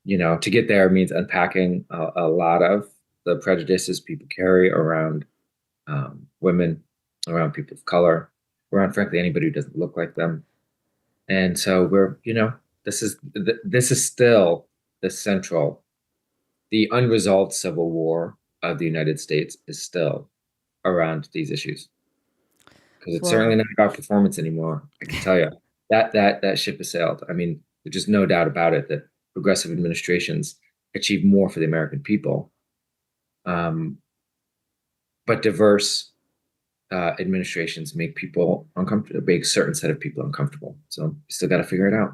to get there means unpacking a lot of the prejudices people carry around women, around people of color, around frankly anybody who doesn't look like them. And so this is still the unresolved civil war of the United States is still around these issues. Because it's certainly not about performance anymore. I can tell you that ship has sailed. I mean, there's just no doubt about it that progressive administrations achieve more for the American people. But diverse administrations make people uncomfortable, make a certain set of people uncomfortable. So you still got to figure it out.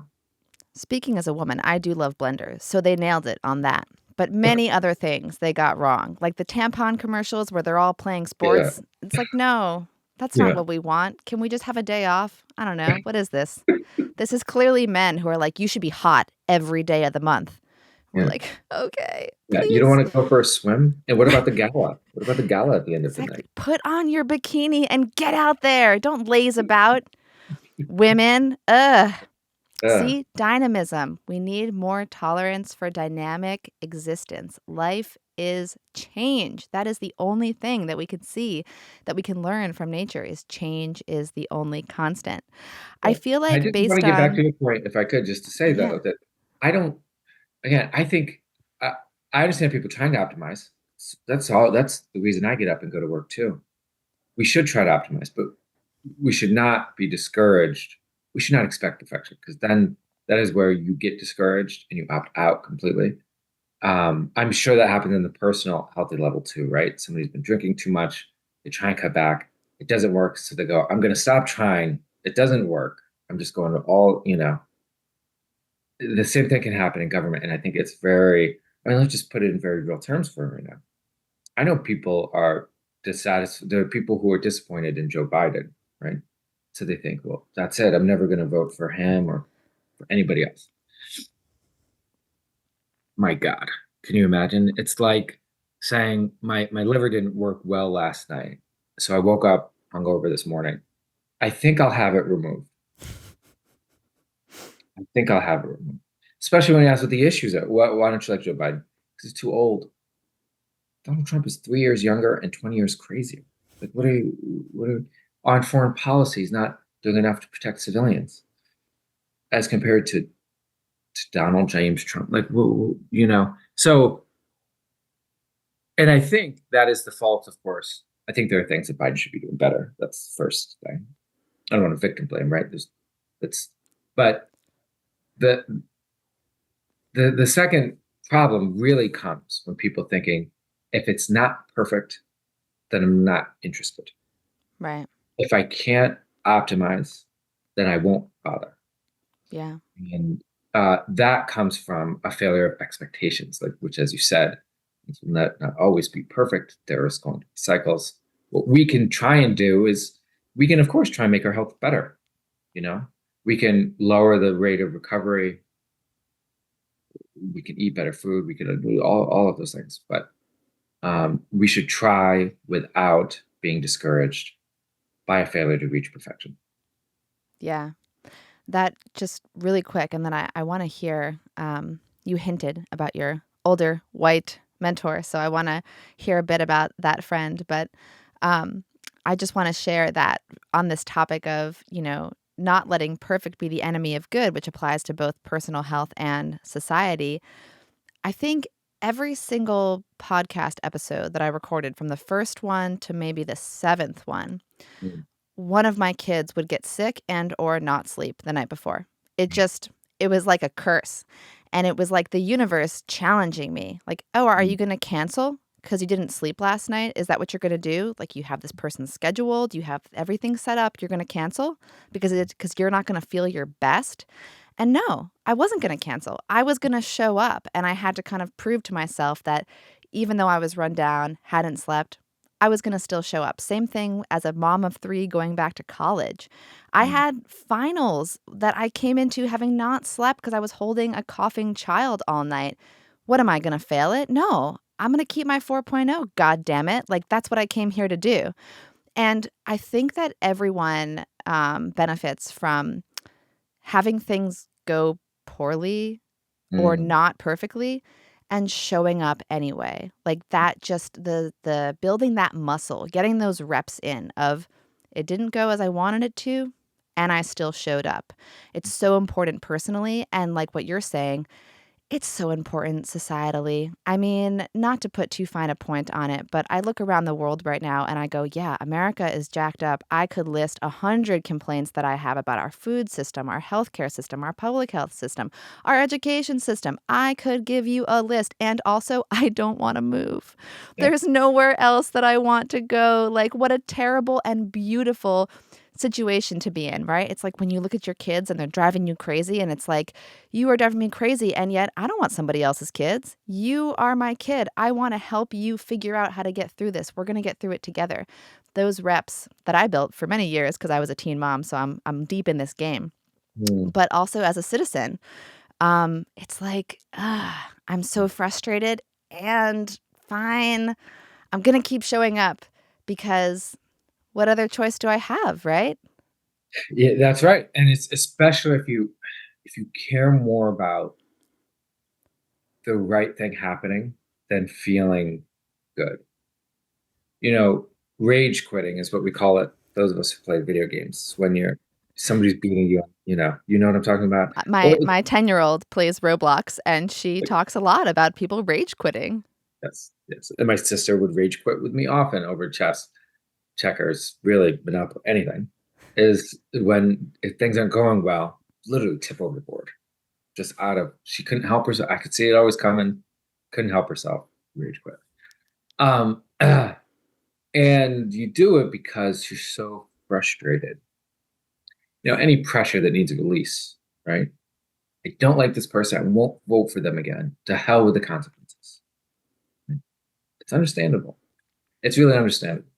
Speaking as a woman, I do love blenders, so they nailed it on that. But many other things they got wrong, like the tampon commercials where they're all playing sports. Yeah. It's like, no, that's not what we want. Can we just have a day off? I don't know. What is this? This is clearly men who are like, you should be hot every day of the month. We're like, okay. Yeah, you don't want to go for a swim? And what about the gala? What about the gala at the end of the night? Put on your bikini and get out there. Don't laze about. Women, See, dynamism. We need more tolerance for dynamic existence. Life is change. That is the only thing that we can see, that we can learn from nature, is change is the only constant. I feel like I just want to get back to your point, if I could, just to say, though, that I think I understand people trying to optimize. That's all. That's the reason I get up and go to work, too. We should try to optimize, but we should not be discouraged. We should not expect perfection, because then that is where you get discouraged and you opt out completely. I'm sure that happens in the personal healthy level too, right? Somebody's been drinking too much. They try and cut back. It doesn't work. So they go, I'm going to stop trying. It doesn't work. I'm just going to the same thing can happen in government. And I think it's let's just put it in very real terms for right now. I know people are dissatisfied. There are people who are disappointed in Joe Biden, right? So they think, well, that's it. I'm never going to vote for him or for anybody else. My God, can you imagine? It's like saying my liver didn't work well last night, so I woke up hungover this morning. I think I'll have it removed. Especially when he asks what the issues are. Why don't you like Joe Biden? Because he's too old. Donald Trump is 3 years younger and 20 years crazier. Like, what are on foreign policy? He's not doing enough to protect civilians as compared to Donald James Trump. Like, so, and I think that is the fault, of course. I think there are things that Biden should be doing better. That's the first thing. I don't want to victim blame, right? But the second problem really comes when people thinking, if it's not perfect, then I'm not interested. Right. If I can't optimize, then I won't bother. Yeah. And that comes from a failure of expectations, which, as you said, will not always be perfect. There is going to be cycles. What we can try and do is we can, of course, try and make our health better. We can lower the rate of recovery. We can eat better food. We can do all of those things. But we should try without being discouraged by a failure to reach perfection. Yeah. That just really quick, and then I want to hear, you hinted about your older white mentor, so I want to hear a bit about that friend. But um, I just want to share that on this topic of, not letting perfect be the enemy of good, which applies to both personal health and society. I think every single podcast episode that I recorded, from the first one to maybe the seventh one of my kids would get sick and or not sleep the night before. It just it was like a curse. And it was like the universe challenging me. Like, "Oh, are you going to cancel because you didn't sleep last night? Is that what you're going to do? Like, you have this person scheduled, you have everything set up, you're going to cancel because you're not going to feel your best?" And no, I wasn't going to cancel. I was going to show up, and I had to kind of prove to myself that even though I was run down, hadn't slept, I was going to still show up. Same thing as a mom of 3 going back to college. I had finals that I came into having not slept because I was holding a coughing child all night. What am I going to fail it? No. I'm going to keep my 4.0. God damn it. Like, that's what I came here to do. And I think that everyone benefits from having things go poorly or Mm. not perfectly and showing up anyway. Like, that, just the building that muscle, getting those reps in of, it didn't go as I wanted it to, and I still showed up. It's so important personally, and like what you're saying, it's so important societally. I mean, not to put too fine a point on it, but I look around the world right now and I go, yeah, America is jacked up. I could list 100 complaints that I have about our food system, our healthcare system, our public health system, our education system. I could give you a list. And also, I don't want to move. Yeah. There's nowhere else that I want to go. Like, what a terrible and beautiful situation to be in, right? It's like when you look at your kids and they're driving you crazy, and it's like, you are driving me crazy, and yet I don't want somebody else's kids. You are my kid. I want to help you figure out how to get through this. We're going to get through it together. Those reps that I built for many years, because I was a teen mom, so I'm deep in this game. Mm. But also as a citizen, it's like, I'm so frustrated, and fine, I'm going to keep showing up, because what other choice do I have, right? Yeah, that's right. And it's especially if you care more about the right thing happening than feeling good. You know, rage quitting is what we call it. Those of us who play video games, when somebody's beating you, you know what I'm talking about. Or My 10-year-old plays Roblox, and she talks a lot about people rage quitting. yes, yes. And my sister would rage quit with me often over chess, checkers, really Monopoly, anything. Is when if things aren't going well, literally tip over the board. Just she couldn't help herself. I could see it always coming, couldn't help herself, rage quit. Um, and you do it because you're so frustrated. Any pressure that needs a release, right? I don't like this person. I won't vote for them again. To hell with the consequences. It's understandable. It's really understandable.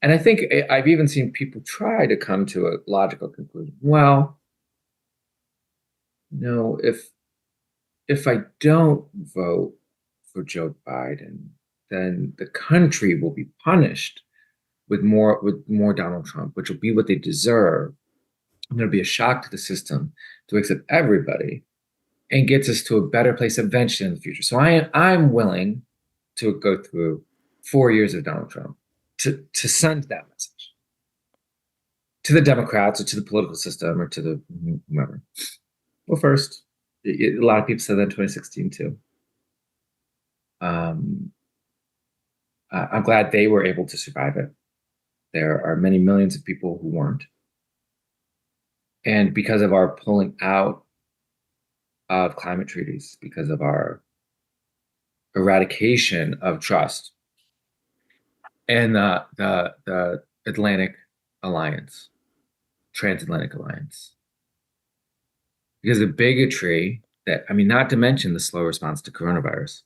And I think I've even seen people try to come to a logical conclusion. Well, no, if I don't vote for Joe Biden, then the country will be punished with more Donald Trump, which will be what they deserve. And it'll be a shock to the system to accept everybody and gets us to a better place eventually in the future. So I'm willing to go through 4 years of Donald Trump to send that message to the Democrats or to the political system or to the whomever. Well, first, a lot of people said that in 2016 too. Um, I'm glad they were able to survive it. There are many millions of people who weren't. And because of our pulling out of climate treaties, because of our eradication of trust and the Atlantic Alliance, Transatlantic Alliance, because of bigotry not to mention the slow response to coronavirus,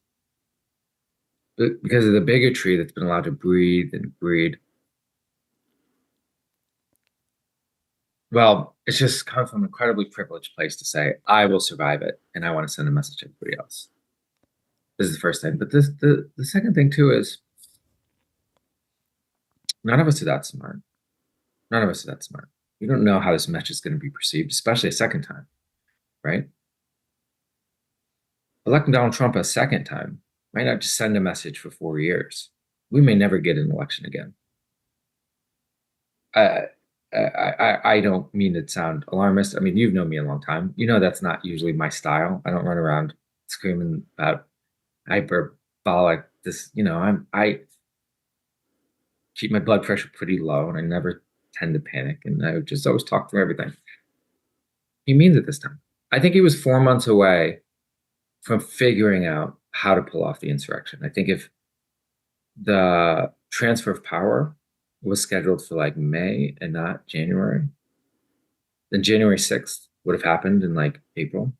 but because of the bigotry that's been allowed to breathe and breed. Well, it's just come from an incredibly privileged place to say, I will survive it, and I want to send a message to everybody else. This is the first thing. But the second thing too is none of us are that smart. None of us are that smart. You don't know how this message is going to be perceived, especially a second time, right? Electing Donald Trump a second time might not just send a message for 4 years. We may never get an election again. I, I don't mean to sound alarmist. I mean, you've known me a long time. You know that's not usually my style. I don't run around screaming about hyperbolic. I keep my blood pressure pretty low, and I never tend to panic. And I would just always talk through everything. He means it this time. I think he was 4 months away from figuring out how to pull off the insurrection. I think if the transfer of power was scheduled for like May and not January, then January 6th would have happened in like April,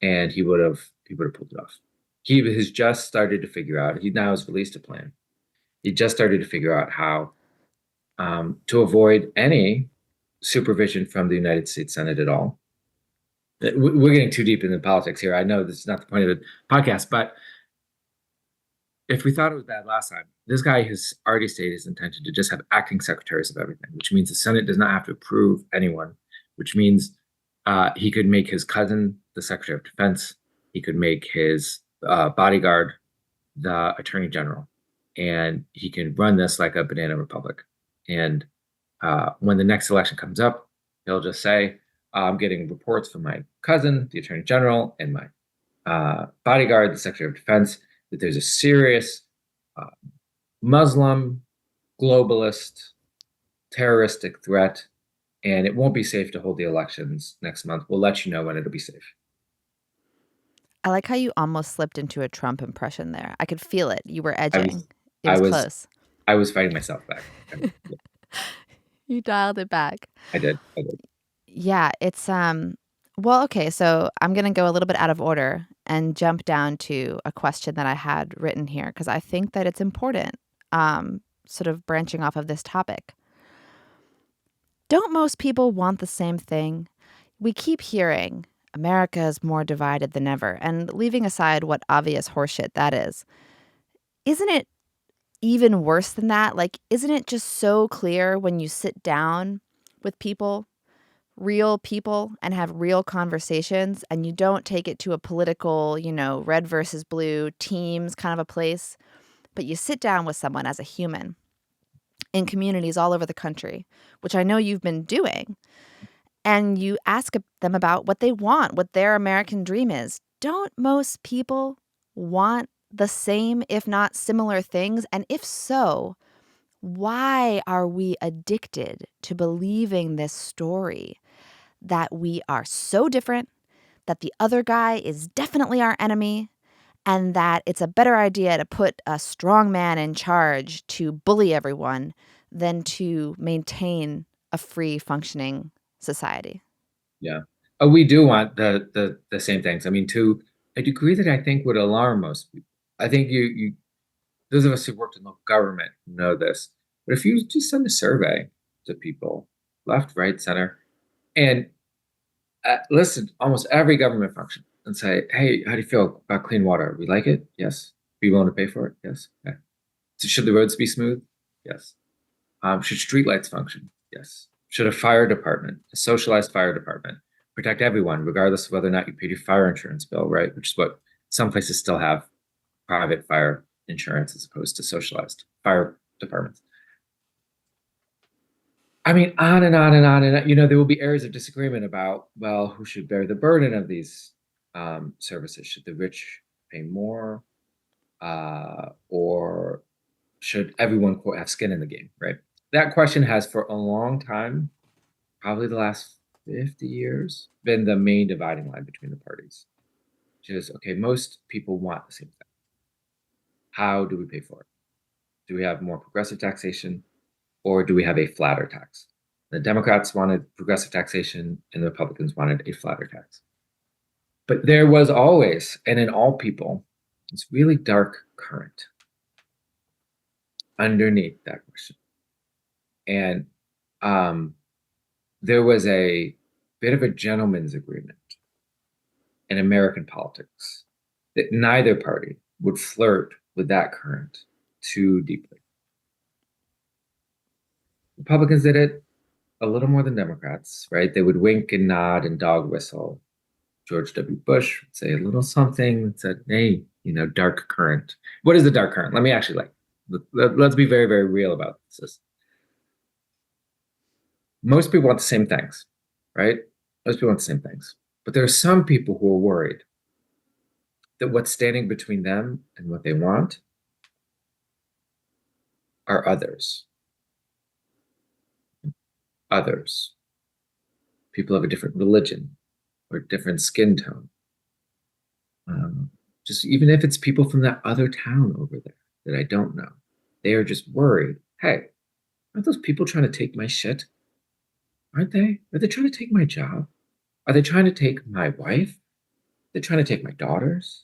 and he would have pulled it off. He has just started to figure out. He now has released a plan. He just started to figure out how to avoid any supervision from the United States Senate at all. We're getting too deep into politics here. I know this is not the point of the podcast, but if we thought it was bad last time, this guy has already stated his intention to just have acting secretaries of everything, which means the Senate does not have to approve anyone, which means he could make his cousin the Secretary of Defense. He could make his bodyguard the Attorney General, and he can run this like a banana republic. And when the next election comes up, he'll just say, I'm getting reports from my cousin, the Attorney General, and my bodyguard, the Secretary of Defense, that there's a serious Muslim, globalist, terroristic threat, and it won't be safe to hold the elections next month. We'll let you know when it'll be safe. I like how you almost slipped into a Trump impression there. I could feel it. You were I edging. was, It I was was, close. I was fighting myself back. You dialed it back. I did. Yeah, it's well, okay, so I'm going to go a little bit out of order and jump down to a question that I had written here because I think that it's important, sort of branching off of this topic. Don't most people want the same thing? We keep hearing America is more divided than ever, and leaving aside what obvious horseshit that is, isn't it even worse than that? Like, isn't it just so clear when you sit down with people, real people, and have real conversations, and you don't take it to a political, red versus blue teams kind of a place, but you sit down with someone as a human in communities all over the country, which I know you've been doing, and you ask them about what they want, what their American dream is. Don't most people want the same, if not similar things? And if so, why are we addicted to believing this story that we are so different, that the other guy is definitely our enemy, and that it's a better idea to put a strong man in charge to bully everyone than to maintain a free functioning society? Yeah. We do want the same things. I mean, to a degree that I think would alarm most people. I think you those of us who worked in local government know this. But if you just send a survey to people, left, right, center, and listen, almost every government function, and say, "Hey, how do you feel about clean water? We like it? Yes. Be willing to pay for it? Yes. Okay. So should the roads be smooth? Yes. Should streetlights function? Yes. Should a fire department, a socialized fire department, protect everyone, regardless of whether or not you paid your fire insurance bill, right? Which is what some places still have private fire insurance as opposed to socialized fire departments. I mean, on and on and on and on. There will be areas of disagreement about, well, who should bear the burden of these services? Should the rich pay more, or should everyone quote have skin in the game? Right. That question has, for a long time, probably the last 50 years, been the main dividing line between the parties. Which is, okay, most people want the same thing. How do we pay for it? Do we have more progressive taxation, or do we have a flatter tax? The Democrats wanted progressive taxation, and the Republicans wanted a flatter tax. But there was always, and in all people, this really dark current underneath that question. And there was a bit of a gentleman's agreement in American politics that neither party would flirt with that current too deeply. Republicans did it. a little more than Democrats, right? They would wink and nod and dog whistle. George W. Bush would say a little something that said, hey, dark current. What is the dark current? Let me actually let's be very, very real about this. Most people want the same things, right? Most people want the same things. But there are some people who are worried that what's standing between them and what they want are others. Others. People of a different religion or different skin tone. Just even if it's people from that other town over there that I don't know, they are just worried. Hey, aren't those people trying to take my shit? Aren't they? Are they trying to take my job? Are they trying to take my wife? They're trying to take my daughters.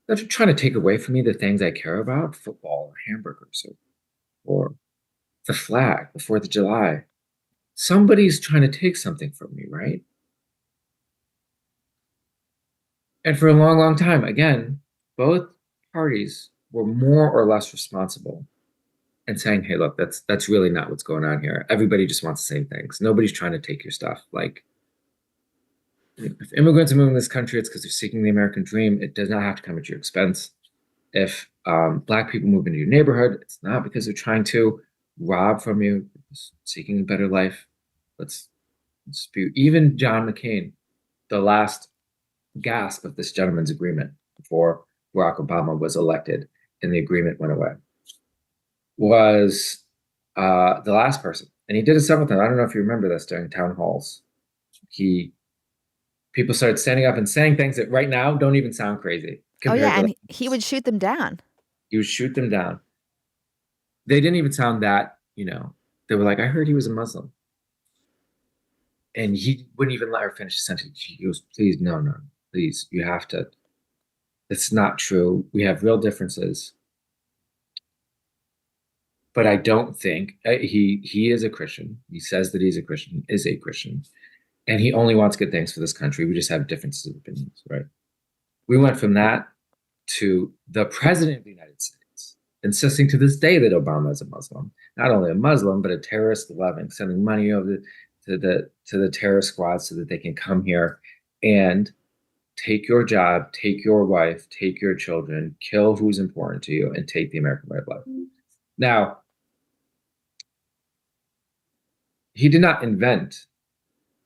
They're trying to take away from me the things I care about, football or hamburgers or the flag, the 4th of July. Somebody's trying to take something from me, right? And for a long, long time, again, both parties were more or less responsible and saying, hey, look, that's really not what's going on here. Everybody just wants the same things. Nobody's trying to take your stuff. Like, if immigrants are moving to this country, it's because they're seeking the American dream. It does not have to come at your expense. If Black people move into your neighborhood, it's not because they're trying to rob from you, seeking a better life. Let's dispute. Even John McCain, the last gasp of this gentleman's agreement before Barack Obama was elected and the agreement went away, was the last person. And he did it several times. I don't know if you remember this during town halls. People started standing up and saying things that right now don't even sound crazy. Oh, yeah, and he would shoot them down. He would shoot them down. They didn't even sound that, they were like, I heard he was a Muslim. And he wouldn't even let her finish the sentence. He goes, please, no, please, you have to. It's not true. We have real differences. But I don't think he is a Christian. He says that he's a Christian. He is a Christian. And he only wants good things for this country. We just have differences of opinions, right? We went from that to the president of the United States insisting to this day that Obama is a Muslim. Not only a Muslim, but a terrorist loving, sending money over to the terrorist squad so that they can come here and take your job, take your wife, take your children, kill who's important to you, and take the American way of life. Now, he did not invent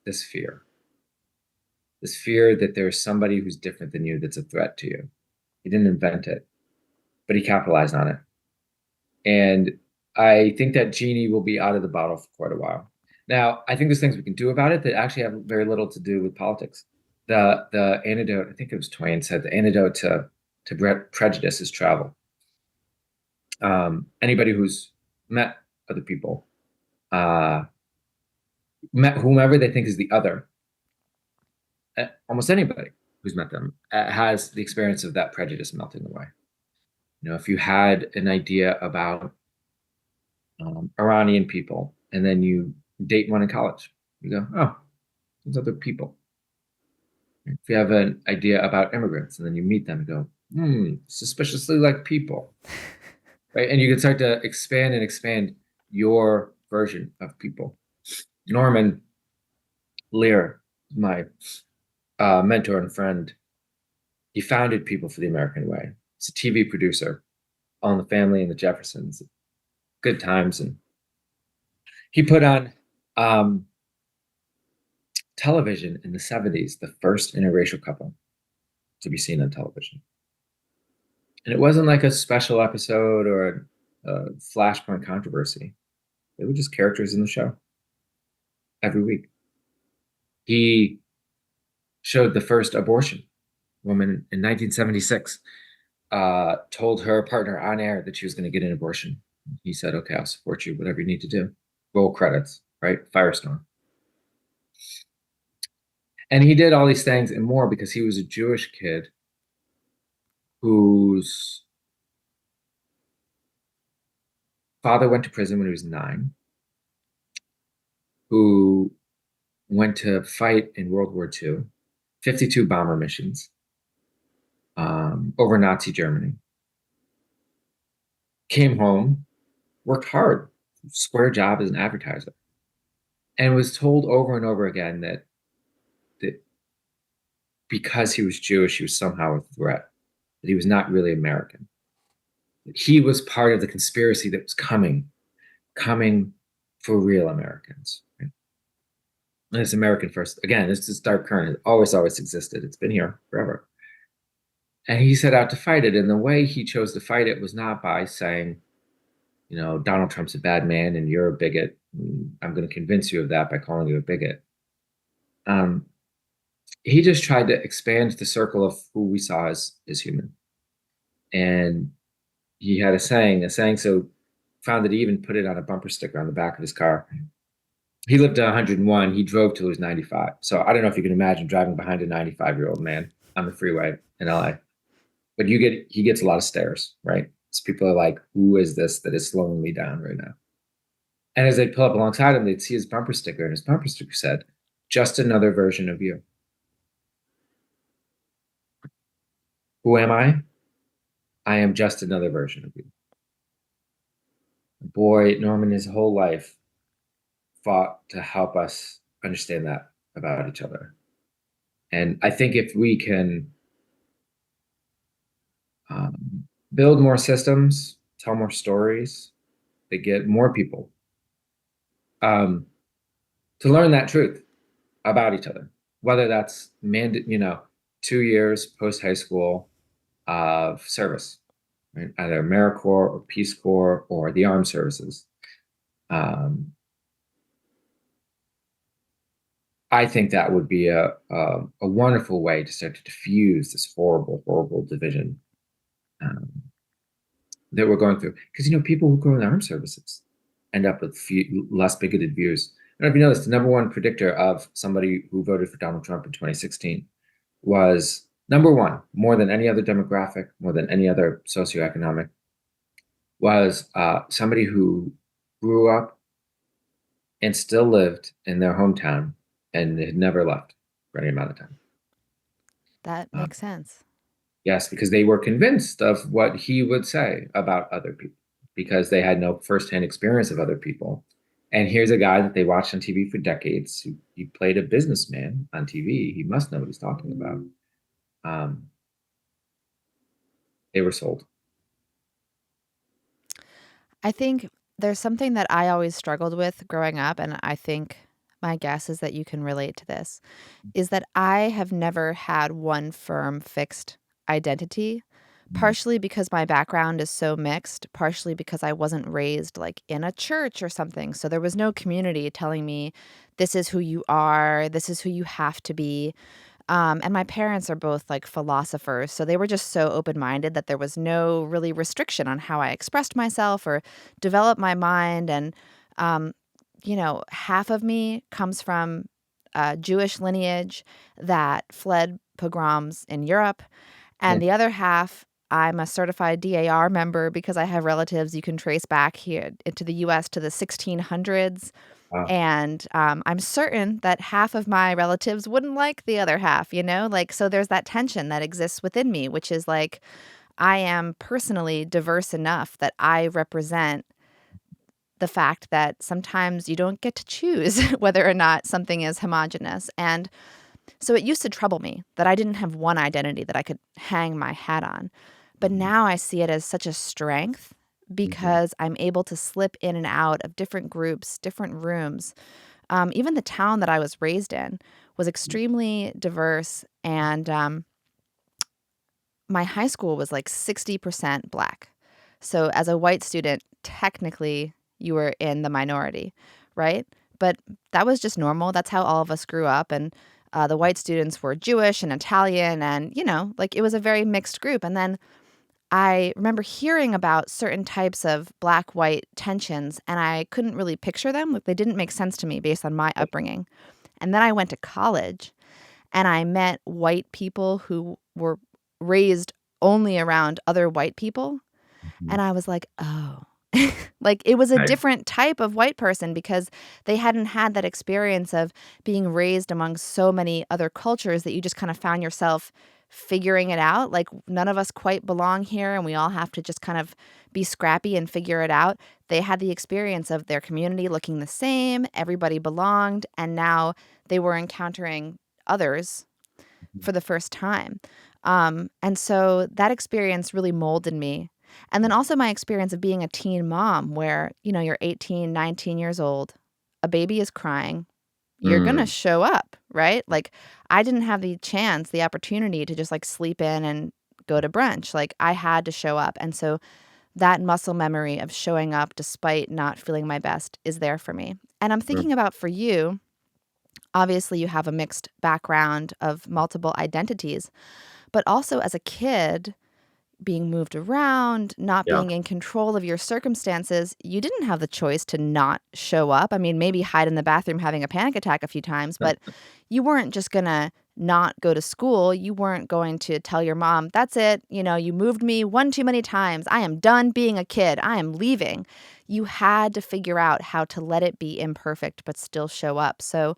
this fear that there's somebody who's different than you that's a threat to you. He didn't invent it, but he capitalized on it. And I think that genie will be out of the bottle for quite a while. Now, I think there's things we can do about it that actually have very little to do with politics. The antidote, I think it was Twain said, the antidote to prejudice is travel. Anybody who's met other people, met whomever they think is the other, almost anybody who's met them has the experience of that prejudice melting away. If you had an idea about Iranian people and then you date one in college, you go, oh, those other people. If you have an idea about immigrants and then you meet them and go, suspiciously like people, right? And you can start to expand your version of people. Norman Lear, my mentor and friend, he founded People for the American Way. He's a TV producer on The Family and the Jeffersons, Good Times, and he put on television in the 70s, the first interracial couple to be seen on television. And it wasn't like a special episode or a flashpoint controversy. They were just characters in the show every week. He showed the first abortion woman in 1976, told her partner on air that she was going to get an abortion. He said, okay, I'll support you, whatever you need to do. Roll credits, right? Firestorm. And he did all these things and more because he was a Jewish kid whose father went to prison when he was 9, who went to fight in World War II, 52 bomber missions over Nazi Germany. Came home, worked hard, square job as an advertiser, and was told over and over again that because he was Jewish, he was somehow a threat, that he was not really American. That he was part of the conspiracy that was coming for real Americans. Right? And it's American first. Again, this is dark current. It always existed. It's been here forever. And he set out to fight it. And the way he chose to fight it was not by saying, Donald Trump's a bad man and you're a bigot. I'm going to convince you of that by calling you a bigot. He just tried to expand the circle of who we saw as human. And he had a saying so found that he even put it on a bumper sticker on the back of his car. He lived to 101. He drove till he was 95. So I don't know if you can imagine driving behind a 95-year-old man on the freeway in LA. But he gets a lot of stares, right? So people are like, who is this that is slowing me down right now? And as they'd pull up alongside him, they'd see his bumper sticker, and his bumper sticker said, just another version of you. Who am I? I am just another version of you. Boy, Norman, his whole life fought to help us understand that about each other. And I think if we can build more systems, tell more stories, they get more people to learn that truth about each other, whether that's 2 years post high school of service, right? Either AmeriCorps or Peace Corps or the armed services. I think that would be a wonderful way to start to diffuse this horrible division that we're going through. Because people who go in the armed services end up with less bigoted views. I don't know if you know this, the number one predictor of somebody who voted for Donald Trump in 2016 was number one, more than any other demographic, more than any other socioeconomic, was somebody who grew up and still lived in their hometown and had never left for any amount of time. That makes sense. Yes, because they were convinced of what he would say about other people because they had no firsthand experience of other people. And here's a guy that they watched on TV for decades. He played a businessman on TV. He must know what he's talking about. They were sold. I think there's something that I always struggled with growing up, and I think my guess is that you can relate to this, is that I have never had one firm fixed identity, partially because my background is so mixed, partially because I wasn't raised like in a church or something. So there was no community telling me, this is who you are, this is who you have to be. And my parents are both like philosophers, so they were just so open-minded that there was no really restriction on how I expressed myself or developed my mind. And, half of me comes from Jewish lineage that fled pogroms in Europe. And the other half, I'm a certified DAR member because I have relatives you can trace back here into the U.S. to the 1600s. Wow. And I'm certain that half of my relatives wouldn't like the other half, so there's that tension that exists within me, which is like I am personally diverse enough that I represent the fact that sometimes you don't get to choose whether or not something is homogenous. And so it used to trouble me that I didn't have one identity that I could hang my hat on. But now I see it as such a strength because I'm able to slip in and out of different groups, different rooms. Even the town that I was raised in was extremely diverse, and my high school was like 60% Black. So as a white student, technically you were in the minority, right? But that was just normal. That's how all of us grew up. And the white students were Jewish and Italian, and, it was a very mixed group. And then I remember hearing about certain types of Black-white tensions, and I couldn't really picture them. Like, they didn't make sense to me based on my upbringing. And then I went to college, and I met white people who were raised only around other white people. And I was like, oh. Like, it was a different type of white person because they hadn't had that experience of being raised among so many other cultures that you just kind of found yourself figuring it out, like none of us quite belong here and we all have to just kind of be scrappy and figure it out. They had the experience of their community looking the same, everybody belonged, and now they were encountering others for the first time. And so that experience really molded me. And then also my experience of being a teen mom where, you're 18, 19 years old, a baby is crying, you're gonna Mm, show up, right? Like, I didn't have the opportunity to just, like, sleep in and go to brunch, like, I had to show up, and so that muscle memory of showing up despite not feeling my best is there for me. And I'm mm, thinking about for you, obviously, you have a mixed background of multiple identities, but also as a kid being moved around, not yeah. being in control of your circumstances, you didn't have the choice to not show up. I mean, maybe hide in the bathroom having a panic attack a few times, but you weren't just gonna not go to school. You weren't going to tell your mom, that's it, you moved me one too many times. I am done being a kid. I am leaving. You had to figure out how to let it be imperfect but still show up. So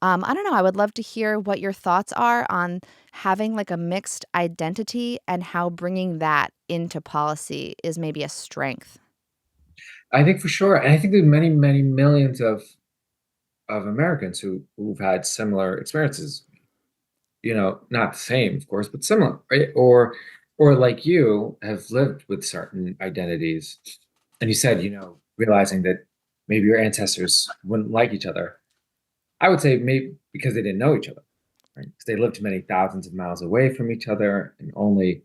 I don't know. I would love to hear what your thoughts are on having like a mixed identity and how bringing that into policy is maybe a strength. I think for sure. And I think there's many, many millions of Americans who've had similar experiences, not the same, of course, but similar, right? Or like you have lived with certain identities. And you said, realizing that maybe your ancestors wouldn't like each other. I would say maybe because they didn't know each other, right? Because they lived many thousands of miles away from each other and only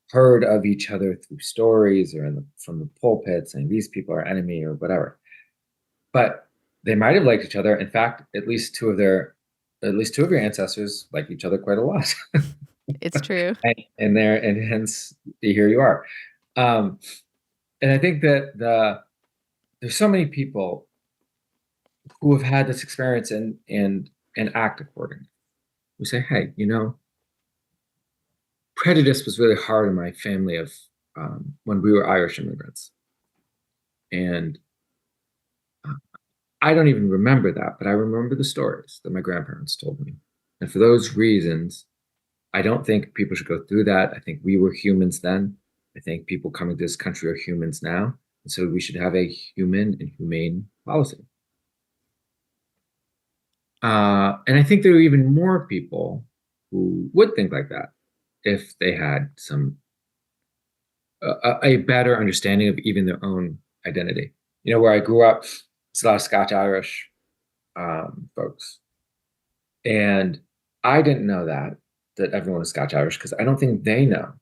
heard of each other through stories or from the pulpit saying these people are enemy or whatever. But they might have liked each other. In fact, at least two of your ancestors like each other quite a lot. It's true. And hence here you are. Um, and I think that there's so many people who have had this experience and act accordingly. We say, hey, prejudice was really hard in my family of when we were Irish immigrants, and uh, I don't even remember that, but I remember the stories that my grandparents told me, and for those reasons, I don't think people should go through that. I think we were humans then. I think people coming to this country are humans now, and so we should have a human and humane policy. And I think there are even more people who would think like that if they had a better understanding of even their own identity. Where I grew up, it's a lot of Scotch Irish folks, and I didn't know that everyone was Scotch Irish because I don't think they know.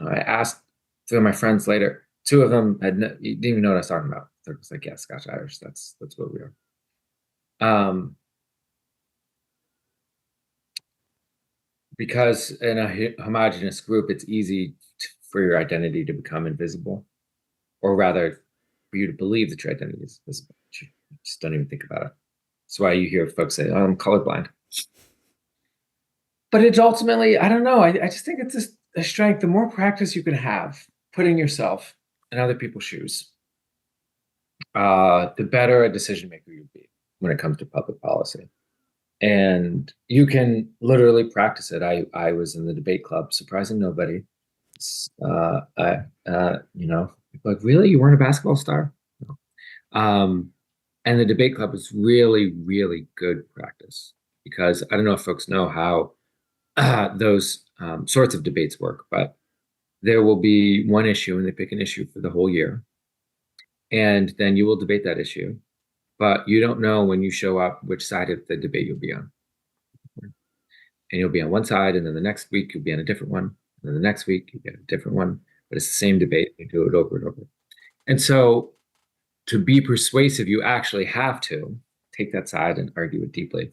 I asked three of my friends later. Two of them didn't even know what I was talking about. They're just like, "Yeah, Scotch Irish. That's what we are." Um, because in a homogenous group, it's easy for your identity to become invisible, or rather, for you to believe that your identity is visible. You just don't even think about it. That's why you hear folks say, "Oh, I'm colorblind." But it's ultimately, I don't know. I just think it's just a strength. The more practice you can have putting yourself in other people's shoes, the better a decision maker you'll be when it comes to public policy. And you can literally practice it. I was in the debate club, surprising nobody. I, like, really, you weren't a basketball star? No. And the debate club is really, really good practice because I don't know if folks know how those sorts of debates work, but there will be one issue and they pick an issue for the whole year. And then you will debate that issue, but you don't know when you show up which side of the debate you'll be on. And you'll be on one side, and then the next week you'll be on a different one, and then the next week you get a different one, but it's the same debate. You do it over and over. And so to be persuasive, you actually have to take that side and argue it deeply.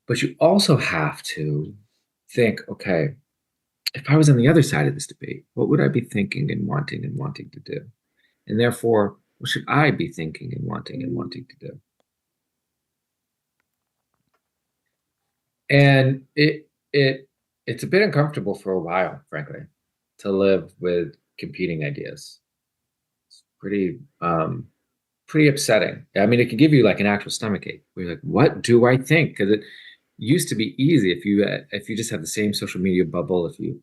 But you also have to think, okay, if I was on the other side of this debate, what would I be thinking and wanting to do? And therefore, what should I be thinking and wanting to do? And it's a bit uncomfortable for a while, frankly, to live with competing ideas. It's pretty upsetting. I mean, it can give you like an actual stomach ache. Where you're like, what do I think? Because used to be easy if you just have the same social media bubble, if you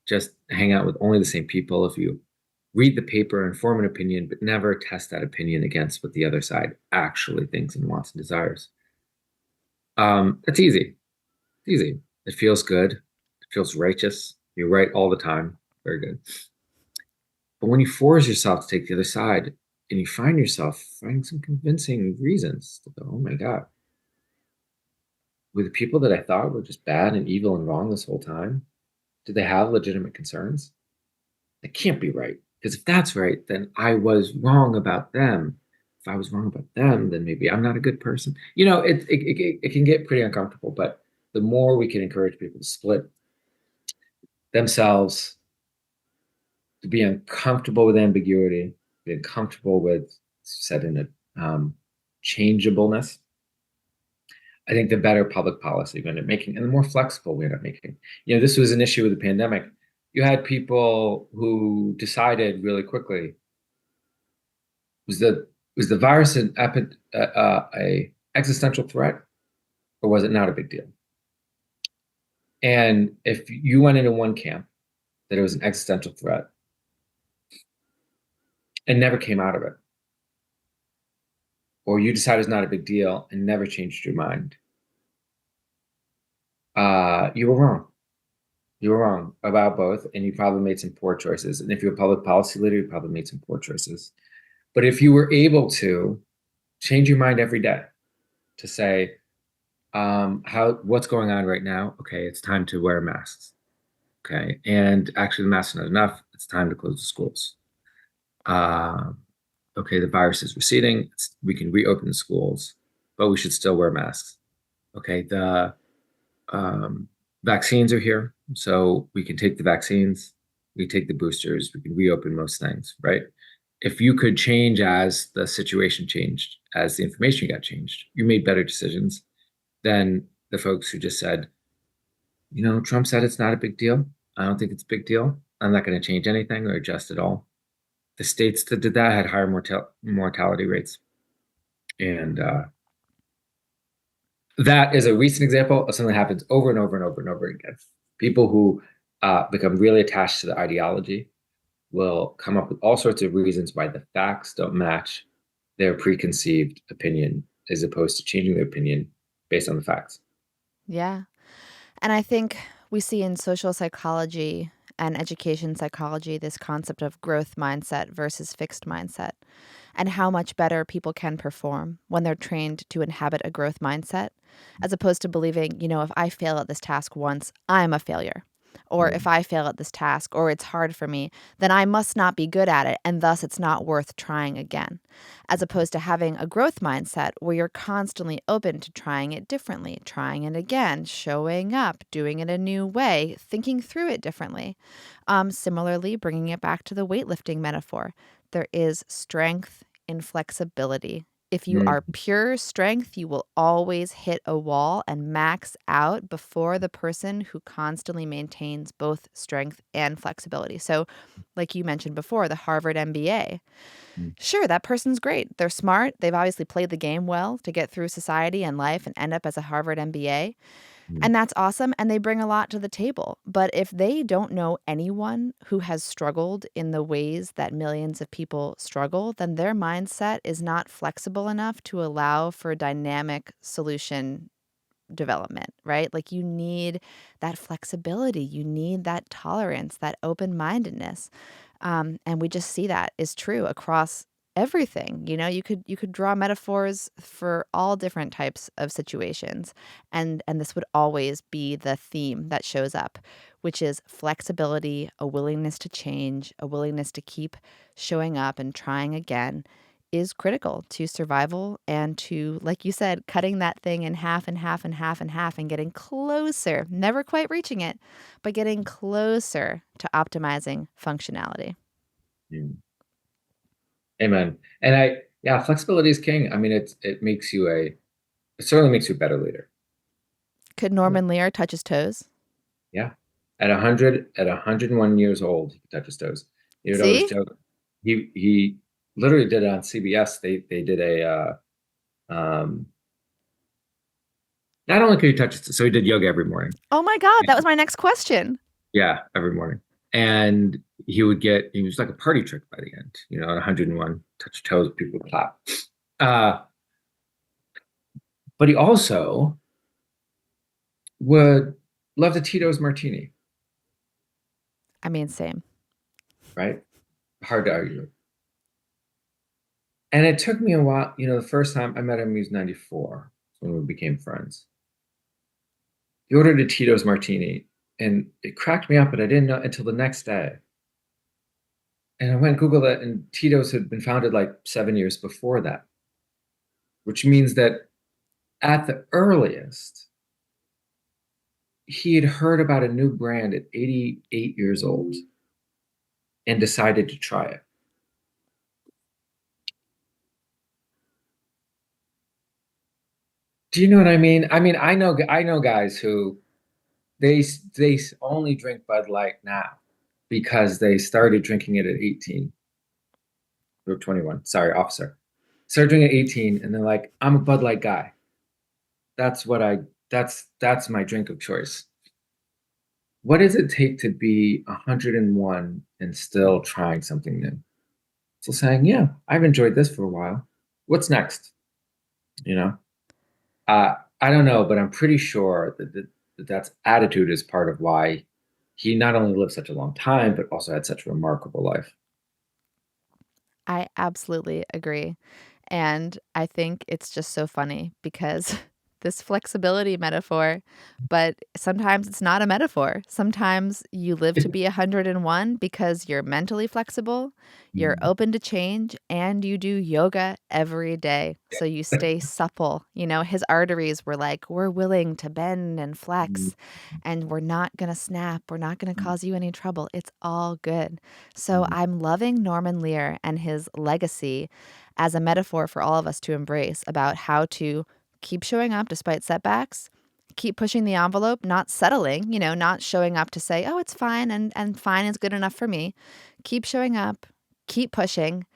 just hang out with only the same people, if you read the paper and form an opinion, but never test that opinion against what the other side actually thinks and wants and desires. It's easy. It's easy. It feels good. It feels righteous. You're right all the time. Very good. But when you force yourself to take the other side and you find yourself finding some convincing reasons to go, oh my God, were the people that I thought were just bad and evil and wrong this whole time? Did they have legitimate concerns? That can't be right. Because if that's right, then I was wrong about them. If I was wrong about them, then maybe I'm not a good person. It can get pretty uncomfortable, but the more we can encourage people to split themselves, to be uncomfortable with ambiguity, be uncomfortable with setting a changeableness, I think the better public policy we end up making and the more flexible we end up making. This was an issue with the pandemic. You had people who decided really quickly, was the virus a existential threat, or was it not a big deal? And if you went into one camp that it was an existential threat and never came out of it, or you decided it's not a big deal and never changed your mind, you were wrong. You were wrong about both, and you probably made some poor choices. And if you're a public policy leader, you probably made some poor choices. But if you were able to change your mind every day to say, what's going on right now? Okay, it's time to wear masks. Okay, and actually the masks are not enough. It's time to close the schools. Okay, the virus is receding. We can reopen the schools, but we should still wear masks. Okay, the vaccines are here, so we can take the vaccines, we take the boosters, we can reopen most things, right? If you could change as the situation changed, as the information got changed, you made better decisions than the folks who just said, Trump said it's not a big deal. I don't think it's a big deal. I'm not going to change anything or adjust at all. The states that did that had higher mortality rates. And that is a recent example of something that happens over and over and over and over again. People who become really attached to the ideology will come up with all sorts of reasons why the facts don't match their preconceived opinion, as opposed to changing their opinion based on the facts. Yeah. And I think we see in social psychology and education psychology this concept of growth mindset versus fixed mindset, and how much better people can perform when they're trained to inhabit a growth mindset, as opposed to believing, if I fail at this task once, I'm a failure. Or if I fail at this task or it's hard for me, then I must not be good at it, and thus it's not worth trying again. As opposed to having a growth mindset where you're constantly open to trying it differently, trying it again, showing up, doing it a new way, thinking through it differently. Similarly, bringing it back to the weightlifting metaphor, there is strength in flexibility. If you are pure strength, you will always hit a wall and max out before the person who constantly maintains both strength and flexibility. So, like you mentioned before, the Harvard MBA. Sure, that person's great. They're smart. They've obviously played the game well to get through society and life and end up as a Harvard MBA. And that's awesome, and they bring a lot to the table. But if they don't know anyone who has struggled in the ways that millions of people struggle, then their mindset is not flexible enough to allow for dynamic solution development, right? Like, you need that flexibility, you need that tolerance, that open-mindedness. And we just see that is true across everything. You could draw metaphors for all different types of situations, and this would always be the theme that shows up, which is flexibility, a willingness to change, a willingness to keep showing up and trying again is critical to survival and to, like you said, cutting that thing in half and half and half and half and getting closer, never quite reaching it, but getting closer to optimizing functionality. Amen. And flexibility is king. I mean, it certainly makes you a better leader. Could Norman Lear touch his toes? Yeah. At 101 years old, he could touch his toes. He would always See? joke. He literally did it on CBS. They did a Not only could he touch it, so he did yoga every morning. Oh my God, that was my next question. Yeah, every morning. And he was like a party trick by the end, at 101, touch toes, people would clap. Uh, but he also would love the Tito's martini, I mean, same. right? Hard to argue. And it took me a while, the first time I met him, he was 94 when we became friends. He ordered a Tito's martini and it cracked me up, but I didn't know until the next day. And I went and Googled it, and Tito's had been founded like 7 years before that, which means that at the earliest, he had heard about a new brand at 88 years old and decided to try it. Do you know what I mean? I know guys who they only drink Bud Light now because they started drinking it at 18 or 21. Sorry, officer. Started drinking at 18 and they're like, I'm a Bud Light guy. That's what I that's my drink of choice. What does it take to be 101 and still trying something new? So saying, yeah, I've enjoyed this for a while. What's next? You know? I don't know, but I'm pretty sure that's attitude is part of why he not only lived such a long time, but also had such a remarkable life. I absolutely agree. And I think it's just so funny because this flexibility metaphor, but sometimes it's not a metaphor. Sometimes you live to be 101 because you're mentally flexible, you're Mm. open to change, and you do yoga every day. So you stay supple. His arteries were like, we're willing to bend and flex, and we're not going to snap. We're not going to cause you any trouble. It's all good. So I'm loving Norman Lear and his legacy as a metaphor for all of us to embrace about how to keep showing up despite setbacks, keep pushing the envelope, not settling, not showing up to say, oh, it's fine and fine is good enough for me. Keep showing up, keep pushing,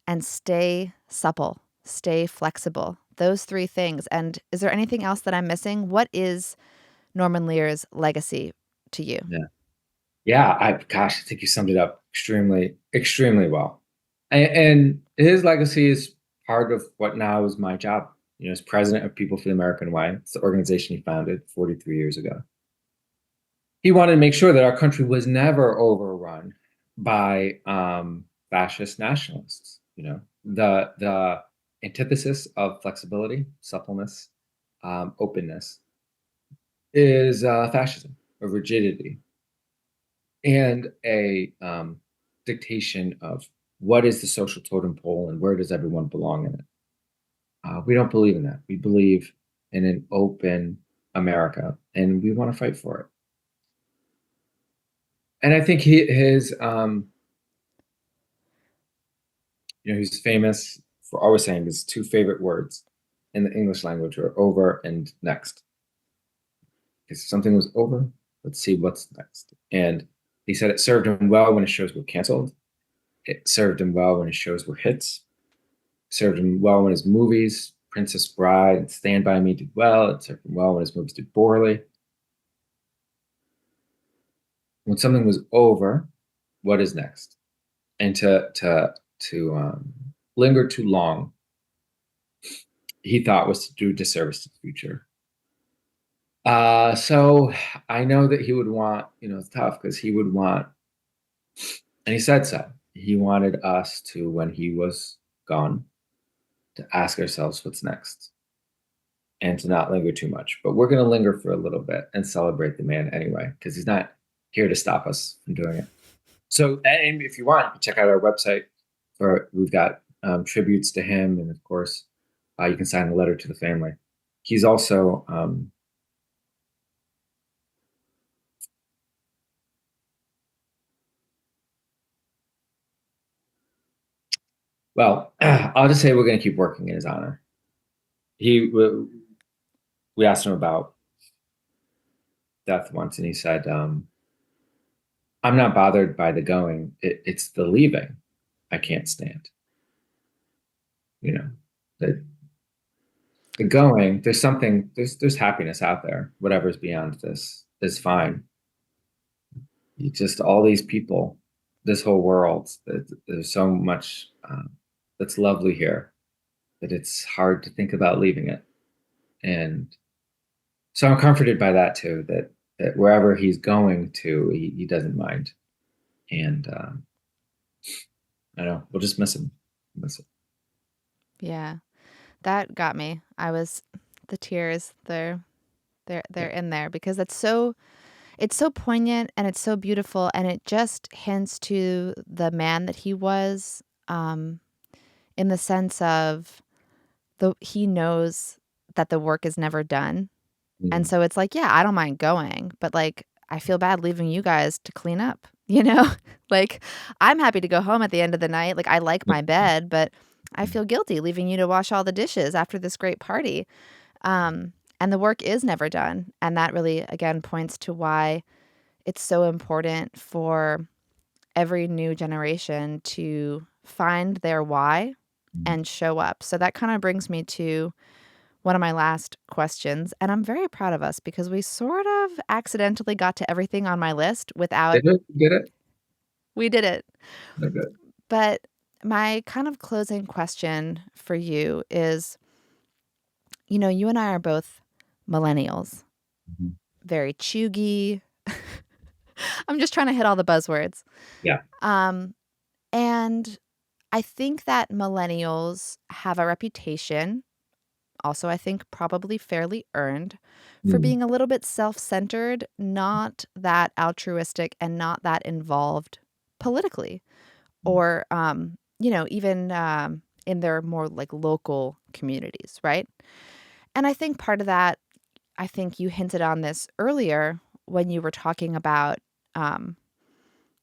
and stay supple, stay flexible. Those three things. And is there anything else that I'm missing? What is Norman Lear's legacy to you? Yeah. Yeah, gosh, I think you summed it up extremely, extremely well. And his legacy is part of what now is my job. As president of People for the American Way. It's the organization he founded 43 years ago. He wanted to make sure that our country was never overrun by fascist nationalists. The antithesis of flexibility, suppleness, openness is fascism or rigidity and a dictation of what is the social totem pole and where does everyone belong in it. We don't believe in that. We believe in an open America, and we want to fight for it. And I think he's famous for always saying his two favorite words in the English language are over and next. If something was over, let's see what's next. And he said it served him well when his shows were canceled. It served him well when his shows were hits. It served him well when his movies, Princess Bride and Stand By Me, did well. It served him well when his movies did poorly. When something was over, what is next? And to linger too long, he thought was to do disservice to the future. So I know that he would want, it's tough because he would want, and he said so. He wanted us to, when he was gone, to ask ourselves what's next and to not linger too much. But we're going to linger for a little bit and celebrate the man anyway, because he's not here to stop us from doing it. So, and if you want, you can check out our website. We've got tributes to him, and of course, you can sign a letter to the family. He's also well, I'll just say we're going to keep working in his honor. We asked him about death once, and he said, "I'm not bothered by the going; it's the leaving I can't stand." That the going, there's something, there's happiness out there. Whatever's beyond this is fine. You just all these people, this whole world, there's so much that's lovely here that it's hard to think about leaving it. And so I'm comforted by that too, that wherever he's going to, he doesn't mind. And I know we'll just miss him. Miss it. Yeah. That got me. The tears, they're in there because it's so poignant and it's so beautiful and it just hints to the man that he was, in the sense of he knows that the work is never done. And Mm. so it's like, yeah, I don't mind going, but like I feel bad leaving you guys to clean up, you know? Like I'm happy to go home at the end of the night. Like I like my bed, but I feel guilty leaving you to wash all the dishes after this great party. And the work is never done. And that really, again, points to why it's so important for every new generation to find their why Mm. and show up. So that kind of brings me to one of my last questions. And I'm very proud of us because we sort of accidentally got to everything on my list without, Did it? Did it? we did it. No good. But my kind of closing question for you is, you and I are both millennials, Mhm. very chuggy. I'm just trying to hit all the buzzwords. Yeah. Um, and I think that millennials have a reputation, also, I think probably fairly earned, for Mm. being a little bit self centered, not that altruistic, and not that involved politically Mm. or, even in their more like local communities, right? And I think part of that, I think you hinted on this earlier when you were talking about um,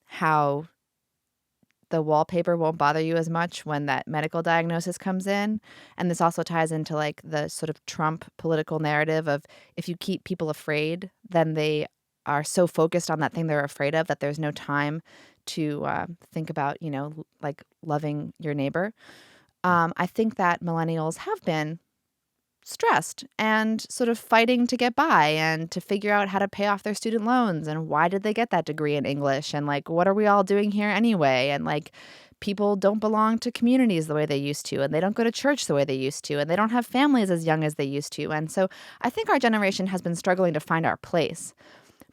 how the wallpaper won't bother you as much when that medical diagnosis comes in. And this also ties into like the sort of Trump political narrative of if you keep people afraid, then they are so focused on that thing they're afraid of that there's no time to think about, like loving your neighbor. I think that millennials have been stressed and sort of fighting to get by and to figure out how to pay off their student loans and why did they get that degree in English and like what are we all doing here anyway and like people don't belong to communities the way they used to and they don't go to church the way they used to and they don't have families as young as they used to. And so I think our generation has been struggling to find our place.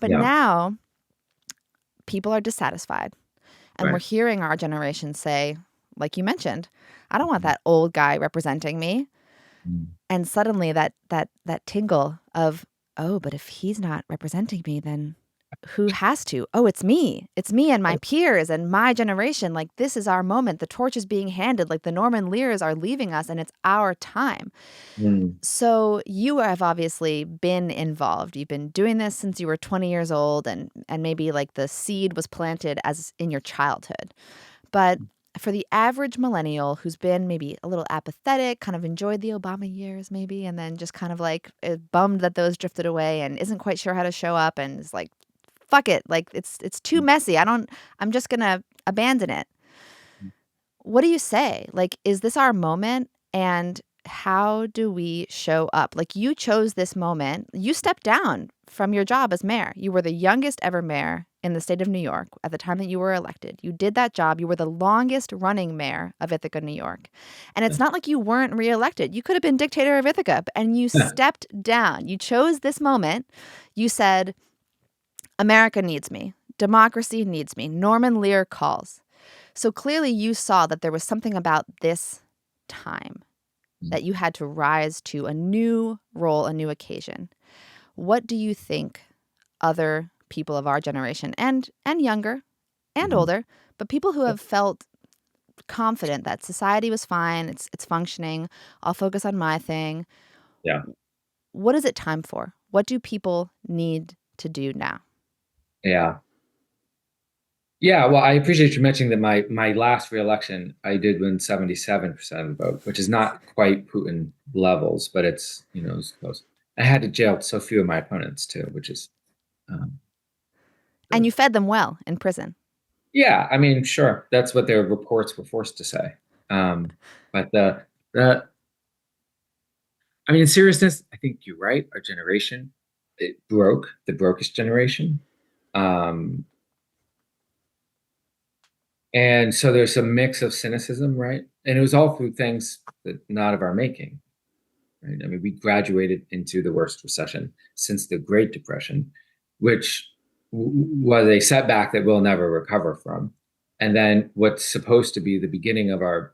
But Yeah. now people are dissatisfied and we're Right. hearing our generation say, like you mentioned, I don't want that old guy representing me. Mm. And suddenly that tingle of, "Oh, but if he's not representing me, then who has to? Oh, it's me. It's me and my peers and my generation. Like, this is our moment. The torch is being handed. Like, the Norman Lears are leaving us, and it's our time." Mm. So you have obviously been involved. You've been doing this since you were 20 years old, and maybe, like, the seed was planted as in your childhood. But for the average millennial who's been maybe a little apathetic, kind of enjoyed the Obama years maybe, and then just kind of like is bummed that those drifted away and isn't quite sure how to show up and is like, fuck it, like it's too messy. I'm just gonna abandon it. What do you say? Like, is this our moment? And how do we show up? Like, you chose this moment. You stepped down from your job as mayor. You were the youngest ever mayor in the state of New York at the time that you were elected. You did that job. You were the longest running mayor of Ithaca, New York. And it's not like you weren't reelected. You could have been dictator of Ithaca, and you Yeah. stepped down. You chose this moment. You said, America needs me. Democracy needs me. Norman Lear calls. So clearly you saw that there was something about this time that you had to rise to a new role, a new occasion. What do you think other people of our generation and younger and Mhm. older, but people who have felt confident that society was fine, it's functioning, I'll focus on my thing. Yeah. What is it time for? What do people need to do now? Yeah. Yeah. Well, I appreciate you mentioning that my last reelection, I did win 77% of the vote, which is not quite Putin levels, but it's close. I had to jail so few of my opponents too, which is um, And the, you fed them well in prison. yeah. I mean, sure, that's what their reports were forced to say. But the I mean, in seriousness, I think you're right. Our generation, it broke, the brokest generation. Um, and so there's a mix of cynicism, right? And it was all through things that not of our making, right? I mean, we graduated into the worst recession since the Great Depression, which was a setback that we'll never recover from. And then what's supposed to be the beginning of our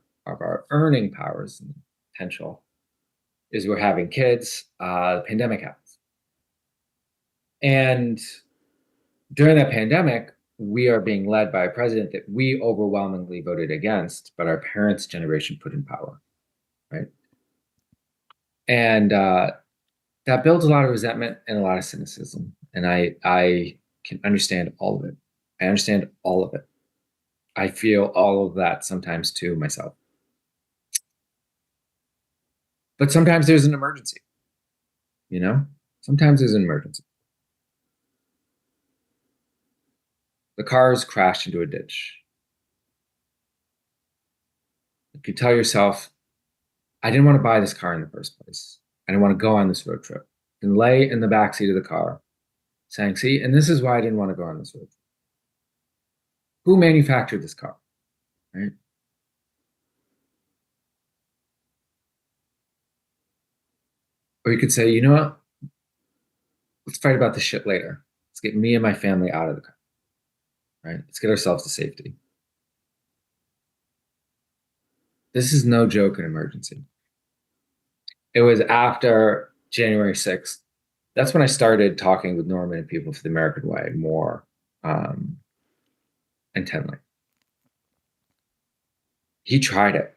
earning powers and potential is we're having kids. The pandemic happens, and during that pandemic, we are being led by a president that we overwhelmingly voted against, but our parents' generation put in power, right? And that builds a lot of resentment and a lot of cynicism. And I can understand all of it. I understand all of it. I feel all of that sometimes too myself. But sometimes there's an emergency, you know? Sometimes there's an emergency. The car's crashed into a ditch. You could tell yourself, I didn't want to buy this car in the first place. I didn't want to go on this road trip. And lay in the backseat of the car saying, see, and this is why I didn't want to go on this road trip. Who manufactured this car, right? Or you could say, you know what? Let's fight about this shit later. Let's get me and my family out of the car, right? Let's get ourselves to safety. This is no joke, an emergency. It was after January 6th. That's when I started talking with Norman and people for the American way more intently. He tried it.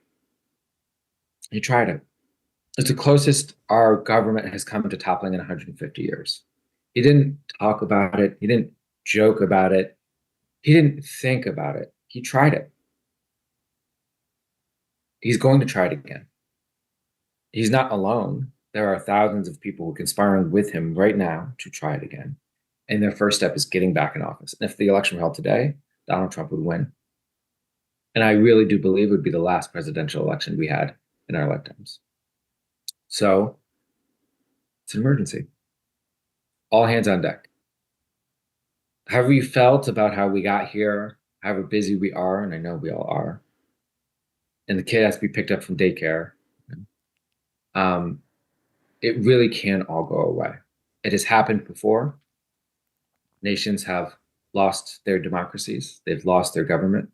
He tried it. It's the closest our government has come to toppling in 150 years. He didn't talk about it. He didn't joke about it. He didn't think about it. He tried it. He's going to try it again. He's not alone. There are thousands of people who are conspiring with him right now to try it again. And their first step is getting back in office. And if the election were held today, Donald Trump would win. And I really do believe it would be the last presidential election we had in our lifetimes. So it's an emergency. All hands on deck. However you felt about how we got here, however busy we are, and I know we all are, and the kid has to be picked up from daycare, it really can all go away. It has happened before. Nations have lost their democracies. They've lost their government.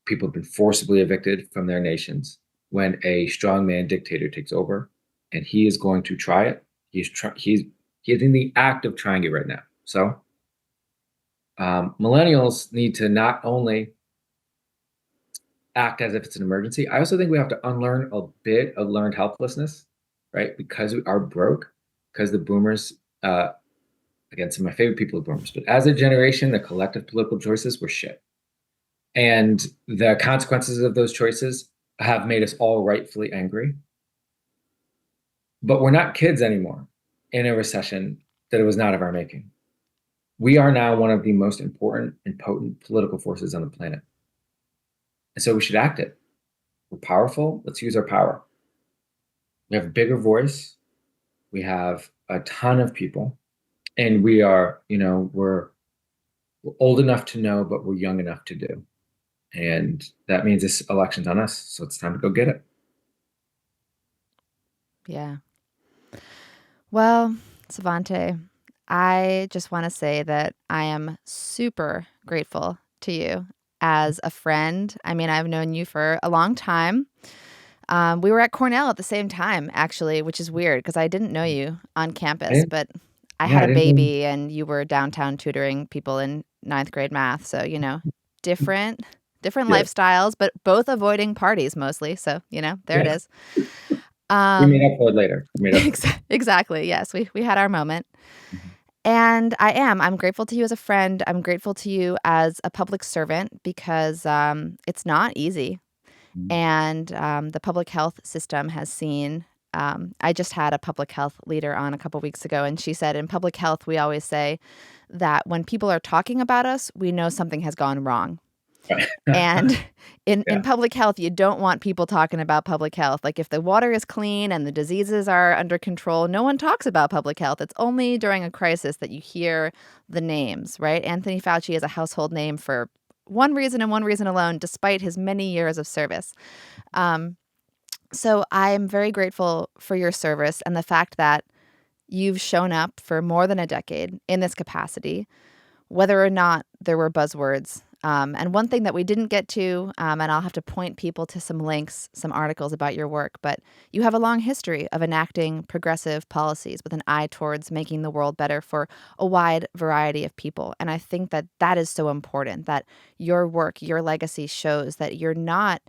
People have been forcibly evicted from their nations when a strongman dictator takes over, and he is going to try it. He's in the act of trying it right now. So millennials need to not only act as if it's an emergency. I also think we have to unlearn a bit of learned helplessness, right? Because we are broke, because the boomers, again, some of my favorite people are boomers, but as a generation, the collective political choices were shit. And the consequences of those choices have made us all rightfully angry. But we're not kids anymore in a recession that it was not of our making. We are now one of the most important and potent political forces on the planet. And so we should act it. We're powerful. Let's use our power. We have a bigger voice. We have a ton of people. And we are, we're old enough to know, but we're young enough to do. And that means this election's on us. So it's time to go get it. Yeah. Well, Svante, I just want to say that I am super grateful to you as a friend. I mean, I've known you for a long time. We were at Cornell at the same time, actually, which is weird because I didn't know you on campus, but I had a baby and you were downtown tutoring people in 9th grade math. So, different lifestyles, but both avoiding parties mostly. So, there it is. We made up for it later. Exactly. Yes, we had our moment. Mm-hmm. And I'm grateful to you as a friend. I'm grateful to you as a public servant because it's not easy. Mm-hmm. And the public health system has seen, I just had a public health leader on a couple weeks ago, and she said in public health, we always say that when people are talking about us, we know something has gone wrong. Right. And in Yeah. public health, you don't want people talking about public health. Like if the water is clean and the diseases are under control, no one talks about public health. It's only during a crisis that you hear the names, right? Anthony Fauci is a household name for one reason and one reason alone, despite his many years of service. Um, so I am very grateful for your service and the fact that you've shown up for more than a decade in this capacity, whether or not there were buzzwords. And one thing that we didn't get to, and I'll have to point people to some links, some articles about your work, but you have a long history of enacting progressive policies with an eye towards making the world better for a wide variety of people. And I think that that is so important, that your work, your legacy shows that you're not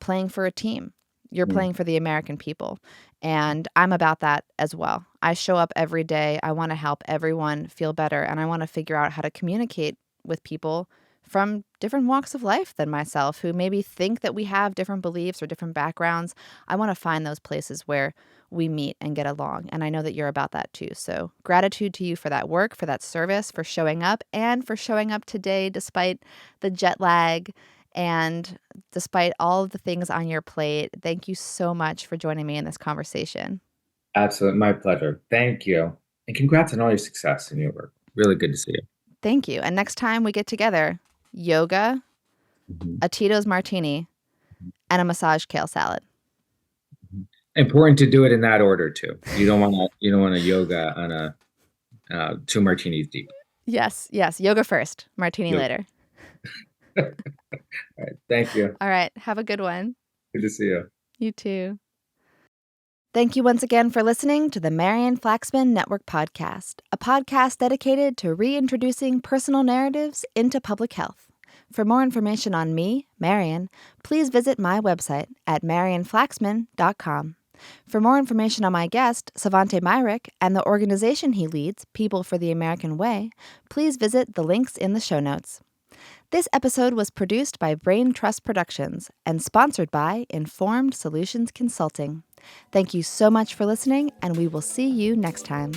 playing for a team. You're Mm. playing for the American people. And I'm about that as well. I show up every day. I want to help everyone feel better. And I want to figure out how to communicate with people from different walks of life than myself who maybe think that we have different beliefs or different backgrounds. I want to find those places where we meet and get along. And I know that you're about that too. So gratitude to you for that work, for that service, for showing up, and for showing up today despite the jet lag and despite all of the things on your plate. Thank you so much for joining me in this conversation. Absolutely. My pleasure. Thank you. And congrats on all your success in your work. Really good to see you. Thank you. And next time we get together, yoga, Mhm. a Tito's martini, and a massage kale salad. Mhm. Important to do it in that order too. You don't want to yoga on a 2 martinis deep. Yes, yes. Yoga first, martini Yoga. later. All right. Thank you. All right. Have a good one. Good to see you. You too. Thank you once again for listening to the Marian Flaxman Network Podcast, a podcast dedicated to reintroducing personal narratives into public health. For more information on me, Marian, please visit my website at marianflaxman.com. For more information on my guest, Svante Myrick, and the organization he leads, People for the American Way, please visit the links in the show notes. This episode was produced by Brain Trust Productions and sponsored by Informed Solutions Consulting. Thank you so much for listening, and we will see you next time.